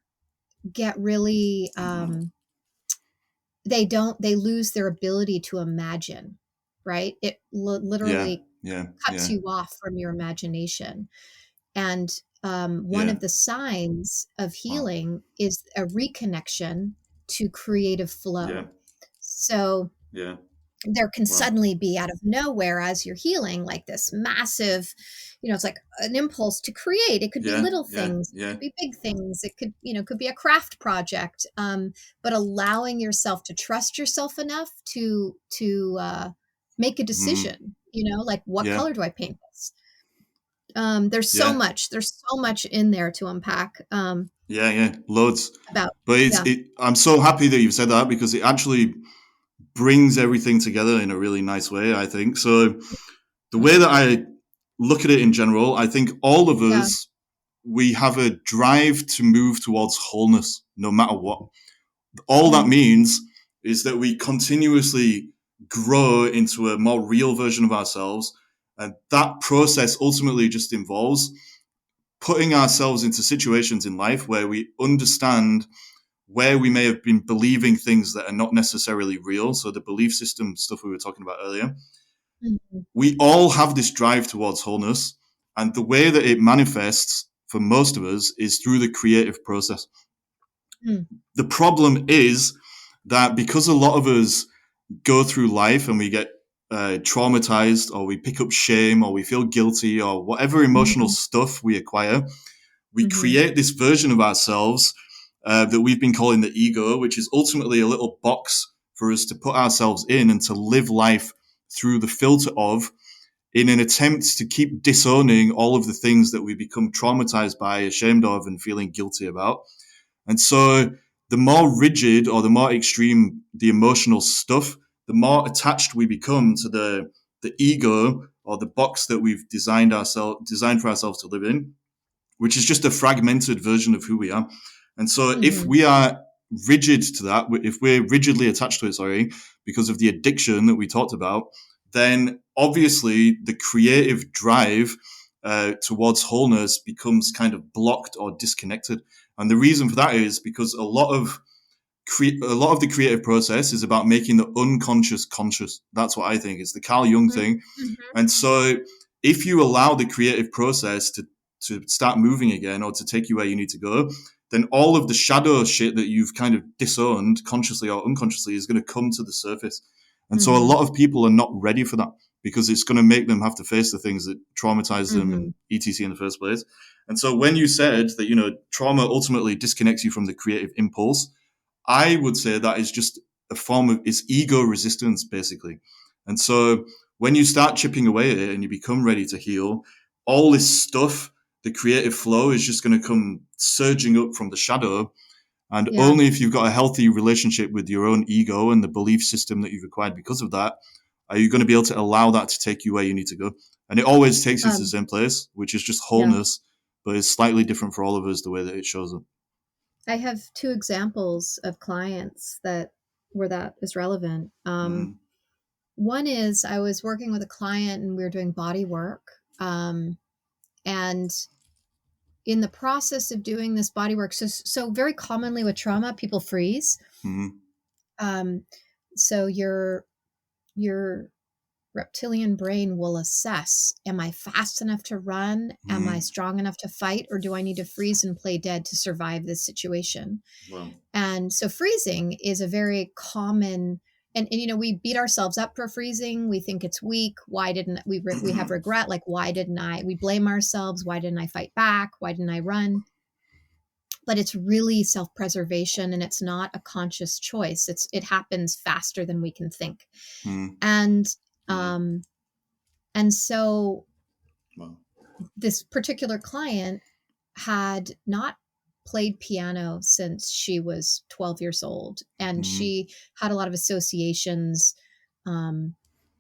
get really, they lose their ability to imagine, right? It Yeah. literally Yeah. cuts Yeah. you off from your imagination. And one Yeah. of the signs of Wow. healing is a reconnection to creative Yeah. flow. So Yeah. there can Wow. suddenly be out of nowhere as you're healing, like this massive, it's like an impulse to create. It could be Yeah. little Yeah. things, it Yeah. could be big things, it could, could be a craft project. But allowing yourself to trust yourself enough to make a Mm. decision, like, what Yeah. color do I paint this? Yeah. There's so much in there to unpack, Yeah. Yeah. Loads. about, But yeah. I'm so happy that you've said that because it actually brings everything together in a really nice way, I think. So the way that I look at it in general, I think all of Yeah. us, we have a drive to move towards wholeness no matter what. All that Mhm. means is that we continuously grow into a more real version of ourselves. And that process ultimately just involves putting ourselves into situations in life where we understand where we may have been believing things that are not necessarily real. So the belief system stuff we were talking about earlier. Mhm. We all have this drive towards wholeness. And the way that it manifests for most of us is through the creative process. Mm. The problem is that because a lot of us go through life and we get traumatized or we pick up shame or we feel guilty or whatever emotional Mhm. stuff we acquire, we Mhm. create this version of ourselves that we've been calling the ego, which is ultimately a little box for us to put ourselves in and to live life through the filter of, in an attempt to keep disowning all of the things that we become traumatized by, ashamed of, and feeling guilty about. And so the more rigid or the more extreme the emotional stuff, the more attached we become to the ego or the box that we've designed for ourselves to live in, which is just a fragmented version of who we are. And so if Mhm. we are rigid to that, if we're rigidly attached to it, sorry, because of the addiction that we talked about, then obviously the creative drive towards wholeness becomes kind of blocked or disconnected. And the reason for that is because a lot of the creative process is about making the unconscious conscious. That's what I think. It's the Carl Jung Mhm. thing. Mhm. And so if you allow the creative process to start moving again or to take you where you need to go, then all of the shadow shit that you've kind of disowned consciously or unconsciously is going to come to the surface. And so a Mhm. lot of people are not ready for that because it's going to make them have to face the things that traumatize them and Mhm. etc in the first place. And so when you said that, trauma ultimately disconnects you from the creative impulse, I would say that is just a form of it's ego resistance, basically. And so when you start chipping away at it and you become ready to heal, all this stuff, the creative flow is just going to come surging up from the shadow. And Yeah. only if you've got a healthy relationship with your own ego and the belief system that you've acquired because of that, are you going to be able to allow that to take you where you need to go. And it always takes you to the Um, same place, which is just yeah. wholeness, but it's slightly different for all of us the way that it shows up. I have two examples of clients where that is relevant. Mm, One is I was working with a client and we were doing body work. And in the process of doing this body work, so very commonly with trauma, people freeze. mm, Um, so your reptilian brain will assess, am I fast enough to run? Am I mm. strong enough to fight? Or do I need to freeze and play dead to survive this situation? Well, And so freezing is a very common, and we beat ourselves up for freezing. We think it's weak. Why didn't we have regret? Like, why didn't I? We blame ourselves. Why didn't I fight back? Why didn't I run? But it's really self-preservation, and it's not a conscious choice. It happens faster than we can think. mm, And yeah, um and so well, this particular client had not played piano since she was 12 years old, and mm, she had a lot of associations um,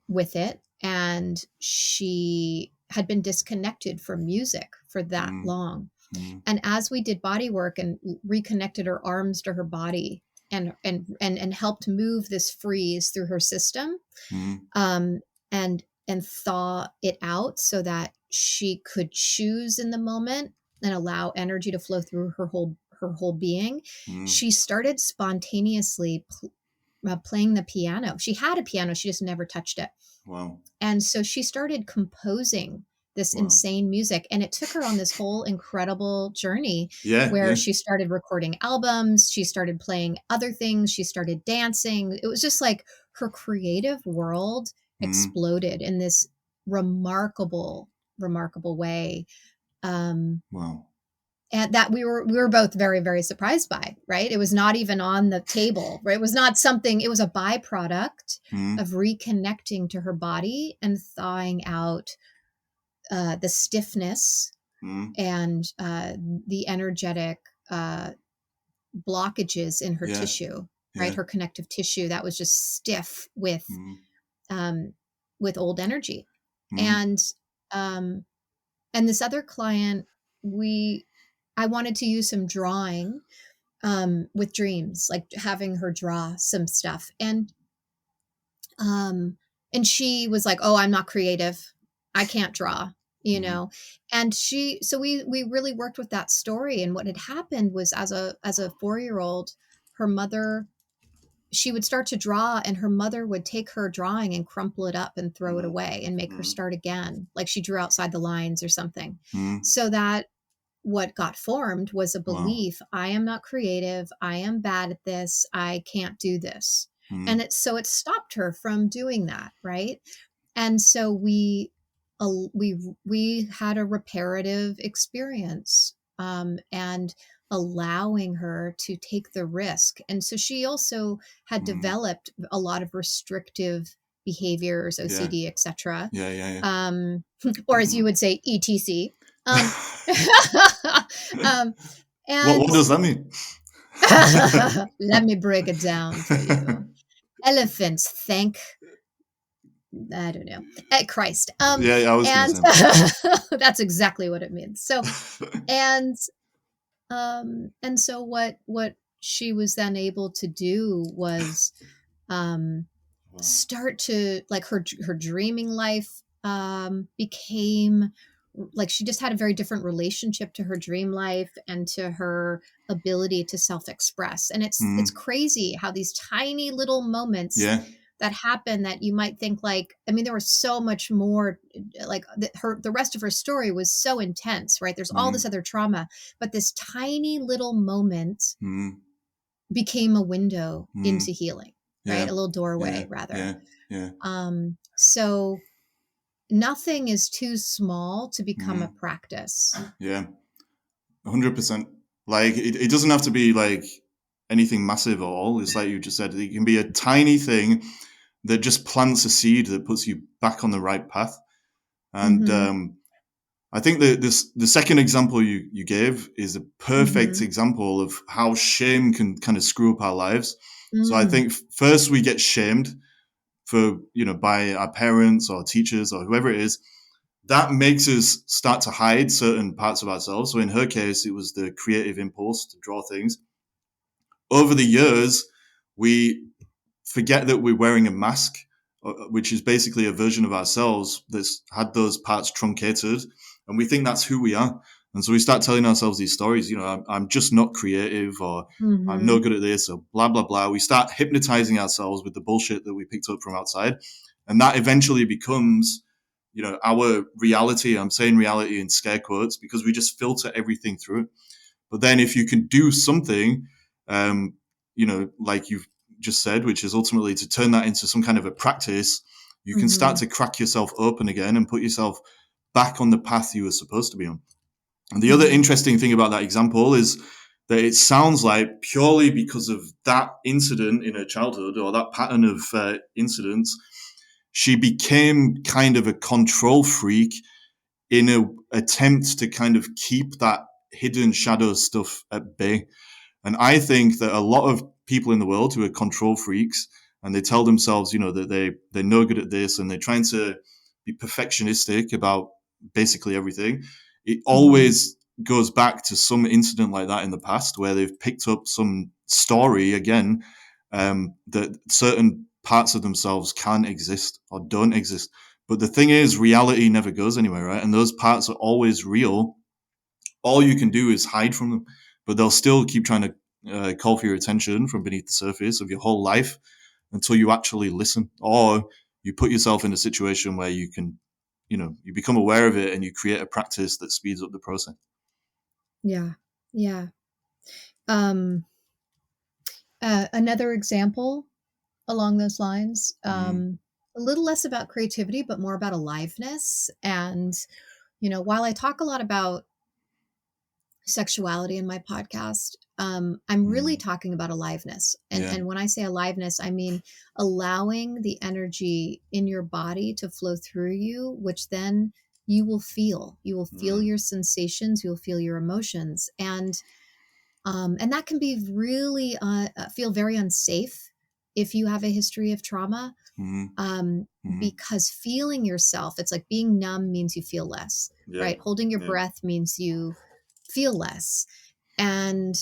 with it, and she had been disconnected from music for that mm, long. mm, And as we did body work and reconnected her arms to her body and helped move this freeze through her system, mm, um, and thaw it out so that she could choose in the moment and allow energy to flow through her whole being. mm, She started spontaneously playing the piano. She had a piano, she just never touched it. wow, And so she started composing this Wow. insane music. And it took her on this whole incredible journey Yeah. where Yeah. she started recording albums, she started playing other things, she started dancing. It was just like her creative world Mm. exploded in this remarkable, remarkable way. Wow. And that we were both very, very surprised by, right? It was not even on the table, right? It was not something, it was a byproduct Mm. of reconnecting to her body and thawing out the stiffness Mm. and the energetic blockages in her Yeah. tissue, right? Yeah. Her connective tissue that was just stiff Mm. with old energy. Mm. And um, and this other client, I wanted to use some drawing with dreams, like having her draw some stuff. Um, and she was like, "Oh, I'm not creative. I can't draw." You Mm. know, and so we really worked with that story. And what had happened was, as a 4-year-old, her mother, she would start to draw, and her mother would take her drawing and crumple it up and throw it Mm. away and make her Mm. start again, like she drew outside the lines or something. Mm. So that what got formed was a Wow. belief: I am not creative, I am bad at this, I can't do this. Mm. And it stopped her from doing that, right? And so we had a reparative experience, and allowing her to take the risk. And so she also had Mm. developed a lot of restrictive behaviors, Yeah. OCD, etc. Yeah. Yeah. Yeah. Um, or as you would say, ETC. Um, um, What and does that mean? let me break it down for you. Elephants thank, I don't know, at Christ. Yeah, I was gonna And say that. that's exactly what it means. So, and and so what she was then able to do was um Wow. start to, like, her dreaming life became like, she just had a very different relationship to her dream life and to her ability to self-express. And it's Mm. crazy how these tiny little moments Yeah. that happen, that you might think, like, I mean, there was so much more, like, the rest of her story was so intense, right? There's all this Mm. other trauma, but this tiny little moment Mm. became a window Mm. into healing, right? Yeah. A little Yeah. doorway, rather. Yeah. Yeah. So nothing is too small to become a Mm. practice. Yeah. 100%. Like it doesn't have to be like anything massive at all. It's like you just said, it can be a tiny thing that just plants a seed that puts you back on the right path. And Mm-hmm. I think that the second example you gave is a perfect Mm-hmm. example of how shame can kind of screw up our lives. So I Mm. think first we get shamed for, by our parents or teachers or whoever it is. That makes us start to hide certain parts of ourselves. So in her case, it was the creative impulse to draw things. Over the years, we forget that we're wearing a mask, which is basically a version of ourselves that's had those parts truncated, and we think that's who we are. And so we start telling ourselves these stories, I'm just not creative, or I'm no Mm-hmm. good at this, or blah, blah, blah. We start hypnotizing ourselves with the bullshit that we picked up from outside. And that eventually becomes, our reality. I'm saying reality in scare quotes because we just filter everything through it. But then if you can do something, like you've just said, which is ultimately to turn that into some kind of a practice, you can start Mm-hmm. to crack yourself open again and put yourself back on the path you were supposed to be on. And the other Mm-hmm. interesting thing about that example is that it sounds like purely because of that incident in her childhood, or that pattern of incidents, she became kind of a control freak in an attempt to kind of keep that hidden shadow stuff at bay. And I think that a lot of people in the world who are control freaks, and they tell themselves, that they're no good at this, and they're trying to be perfectionistic about basically everything, it Mm-hmm. always goes back to some incident like that in the past where they've picked up some story again, that certain parts of themselves can exist or don't exist. But the thing is, reality never goes anywhere, right? And those parts are always real. All you can do is hide from them, but they'll still keep trying to call for your attention from beneath the surface of your whole life until you actually listen, or you put yourself in a situation where you can you become aware of it and you create a practice that speeds up the process. Yeah. Yeah. Another example along those lines, a little less about creativity, but more about aliveness. And, while I talk a lot about sexuality in my podcast, I'm really talking about aliveness. And when I say aliveness, I mean allowing the energy in your body to flow through you, which then you will feel. You will feel your sensations, you'll feel your emotions. And that can be really feel very unsafe if you have a history of trauma, because feeling yourself, it's like being numb means you feel less, right? Holding your breath means you feel less. And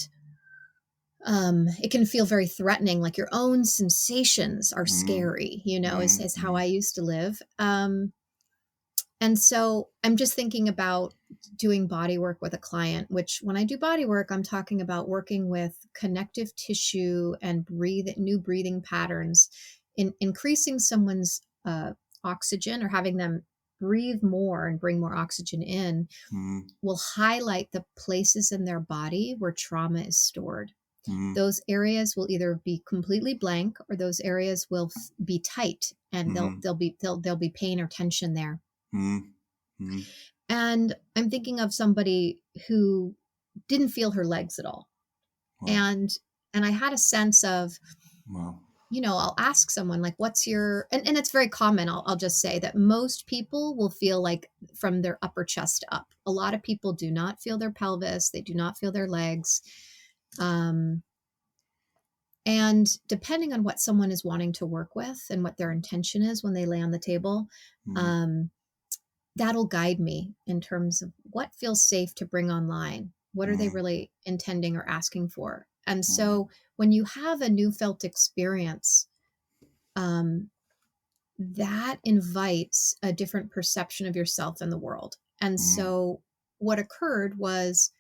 it can feel very threatening, like your own sensations are scary, is how I used to live. And so I'm just thinking about doing body work with a client, which when I do body work, I'm talking about working with connective tissue and new breathing patterns, in increasing someone's oxygen, or having them breathe more and bring more oxygen in, will highlight the places in their body where trauma is stored. Those areas will either be completely blank, or those areas will be tight, and there'll be pain or tension there. And I'm thinking of somebody who didn't feel her legs at all. Wow. And I had a sense of, wow. I'll ask someone like, what's your, and it's very common. I'll just say that most people will feel like from their upper chest up. A lot of people do not feel their pelvis. They do not feel their legs. And depending on what someone is wanting to work with and what their intention is when they lay on the table, that'll guide me in terms of what feels safe to bring online. What are they really intending or asking for? And so when you have a new felt experience, that invites a different perception of yourself and the world. And so what occurred was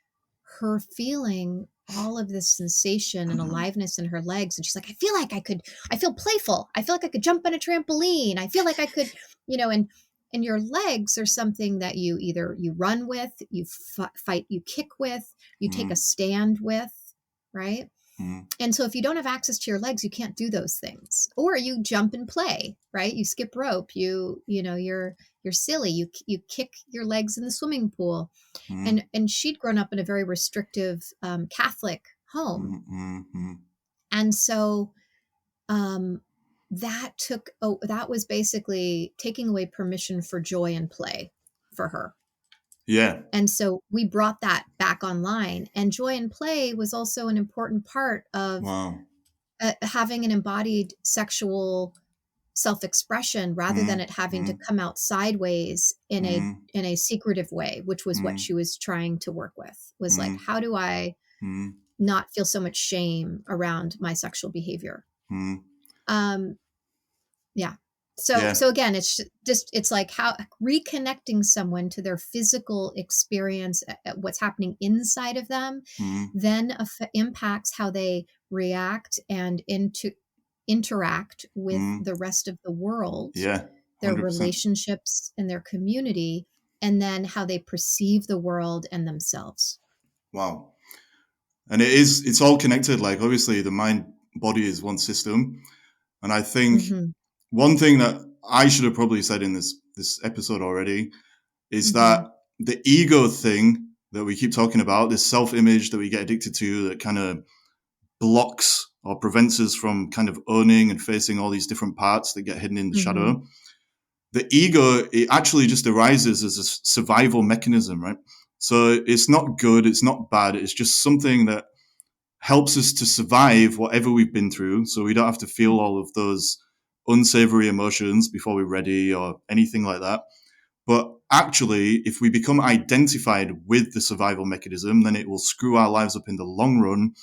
her feeling all of this sensation and aliveness in her legs. And she's like, I feel playful. I feel like I could jump on a trampoline. I feel like I could, and your legs are something that you run with, you fight, you kick with, you take a stand with, right? And so if you don't have access to your legs, you can't do those things. Or you jump and play, right? You skip rope, you're silly, you kick your legs in the swimming pool. And she'd grown up in a very restrictive Catholic home. And so that was basically taking away permission for joy and play for her. Yeah. And so we brought that back online, and joy and play was also an important part of having an embodied sexual self-expression, rather than it having to come out sideways in a secretive way, which was what she was trying to work with, was like, how do I not feel so much shame around my sexual behavior? Yeah. So again, it's like how reconnecting someone to their physical experience, what's happening inside of them, then impacts how they react and interact with the rest of the world, their relationships and their community, and then how they perceive the world and themselves. Wow. And it's all connected. Like, obviously the mind body is one system. And I think one thing that I should have probably said in this episode already is that the ego thing that we keep talking about, this self-image that we get addicted to, that kind of blocks or prevents us from kind of owning and facing all these different parts that get hidden in the shadow. The ego, it actually just arises as a survival mechanism, right? So it's not good, it's not bad, it's just something that helps us to survive whatever we've been through, so we don't have to feel all of those unsavory emotions before we're ready or anything like that. But actually, if we become identified with the survival mechanism, then it will screw our lives up in the long run,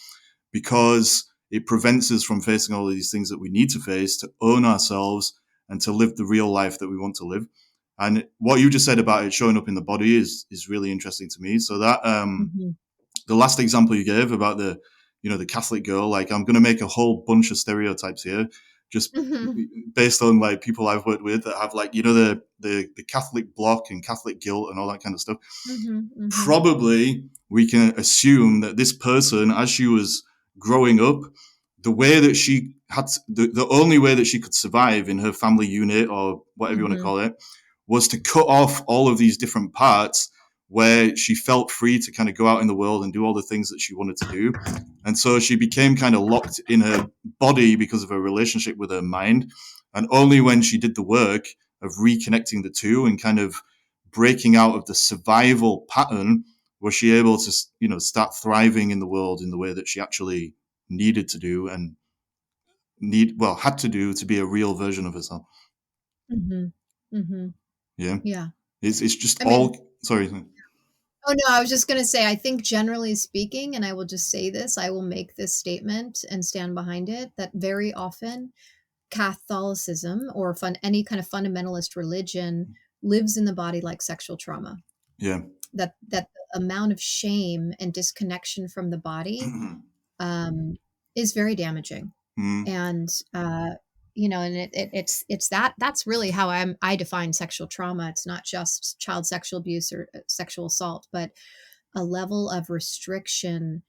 because it prevents us from facing all of these things that we need to face, to own ourselves and to live the real life that we want to live. And what you just said about it showing up in the body is really interesting to me. So that the last example you gave about the Catholic girl, like, I'm going to make a whole bunch of stereotypes here just Mm-hmm. based on like people I've worked with that have like, you know, the Catholic block and Catholic guilt and all that kind of stuff. Mm-hmm. Mm-hmm. Probably we can assume that this person, as she was growing up, the way that she had the only way that she could survive in her family unit or whatever you want to Mm-hmm. call it was to cut off all of these different parts where she felt free to kind of go out in the world and do all the things that she wanted to do. And so she became kind of locked in her body because of her relationship with her mind. And only when she did the work of reconnecting the two and kind of breaking out of the survival pattern was she able to, you know, start thriving in the world in the way that she actually needed to do and had to do to be a real version of herself. Mm-hmm. Mm-hmm. Yeah. Yeah. It's just I mean, all, sorry. oh no, I was just going to say, I think generally speaking, and I will just say this, I will make this statement and stand behind it, that very often Catholicism or any kind of fundamentalist religion lives in the body like sexual trauma. Yeah. That the amount of shame and disconnection from the body um, is very damaging. Mm, And and it's that's really how I define sexual trauma. It's not just child sexual abuse or sexual assault, but a level of restriction,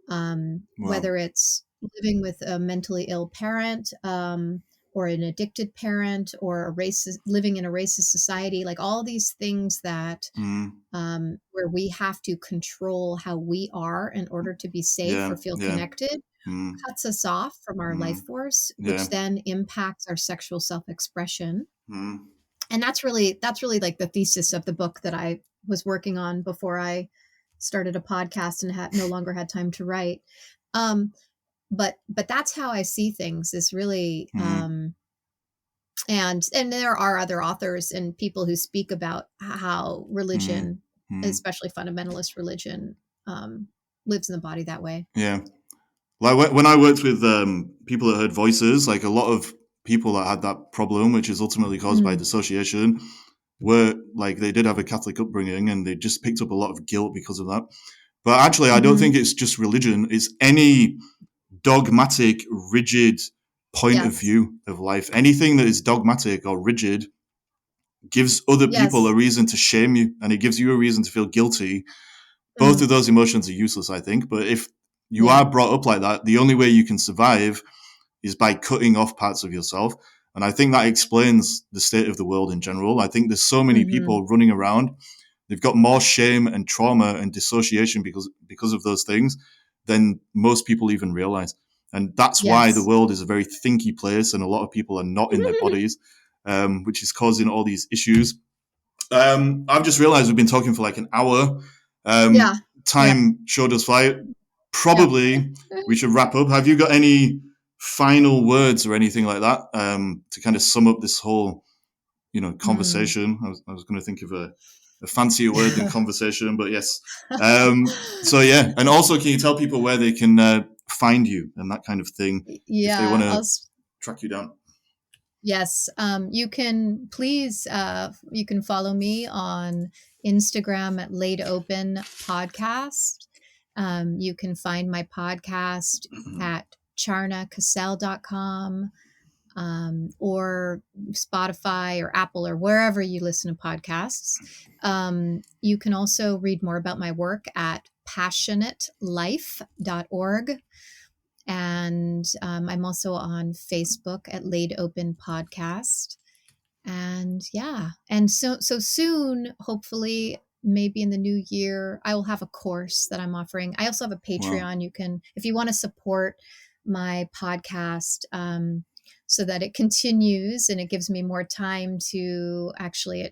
wow. whether it's living with a mentally ill parent, or an addicted parent, or living in a racist society, like all these things that Mm, where we have to control how we are in order to be safe yeah. or feel Yeah. connected, Mm, cuts us off from our life mm, force, yeah. which then impacts our sexual self-expression. Mm, And that's really like the thesis of the book that I was working on before I started a podcast and had no longer had time to write. Um, but that's how I see things, is really mm, and there are other authors and people who speak about how mm, religion, mm, especially fundamentalist religion, um, lives in the body that way. yeah. Like when I worked with people that heard voices, like a lot of people that had that problem, which is ultimately caused by Mm. dissociation, were like they did have a Catholic upbringing and they just picked up a lot of guilt because of that. But actually, I don't Hmm. think it's just religion. It's any dogmatic, rigid point of Yes. view of life. Anything that is dogmatic or rigid gives other people a Yes. reason to shame you and it gives you a reason to feel guilty. Both Mm. of those emotions are useless, I think. But if you Yeah. are brought up like that, the only way you can survive is by cutting off parts of yourself. And I think that explains the state of the world in general. I think there's so many Hmm. people running around. They've got more shame and trauma and dissociation because of those things than most people even realize. And that's why the Yes. world is a very thinky place, and a lot of people are not in their bodies, which is causing all these issues. I've just realized we've been talking for like an hour. Yeah. Yeah. Time showed us fly. Yep. Probably we should wrap up. Have you got any final words or anything like that to kind of sum up this whole, you know, Mm. conversation? I was going to think of a fancier word than conversation, but yes. So yeah, and also, can you tell people where they can find you and that kind of thing if they want Yeah. to track you down? Yes. You can follow me on Instagram at Laid Open Podcast. You can find my podcast at charnacassell.com, or Spotify or Apple or wherever you listen to podcasts. You can also read more about my work at passionatelife.org. And I'm also on Facebook at Laid Open Podcast. And yeah, and so soon, hopefully, maybe in the new year, I will have a course that I'm offering. I also have a Wow. Patreon. You can, if you want to support my podcast, so that it continues and it gives me more time to actually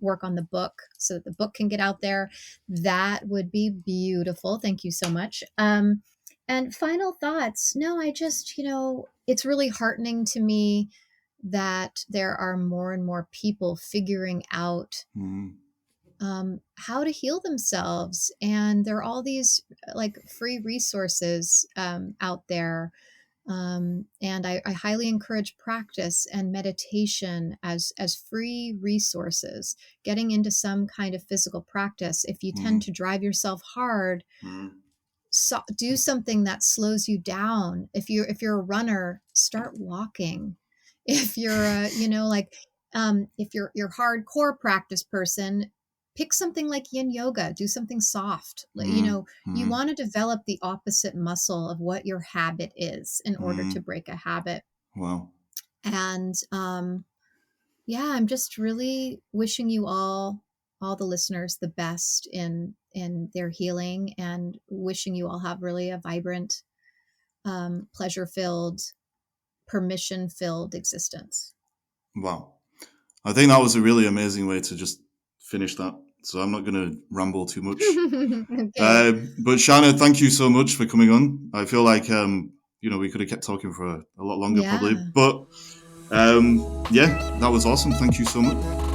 work on the book so that the book can get out there, that would be beautiful. Thank you so much. And final thoughts. No, I just, it's really heartening to me that there are more and more people figuring out Mm, how to heal themselves. And there are all these like free resources out there. And I highly encourage practice and meditation as free resources, getting into some kind of physical practice. If you tend mm, to drive yourself hard, mm. do something that slows you down. If you're a runner, start walking. If you're if you're hardcore practice person, pick something like yin yoga, do something soft. Mm, You mm, want to develop the opposite muscle of what your habit is in order to mm. break a habit. Wow. And yeah, I'm just really wishing you all the listeners, the best in their healing, and wishing you all have really a vibrant, pleasure filled, permission filled existence. Wow. I think that was a really amazing way to just finish that. So I'm not going to ramble too much. Okay. But Charna, thank you so much for coming on. I feel like we could have kept talking for a lot longer probably. Yeah. But yeah, that was awesome. Thank you so much.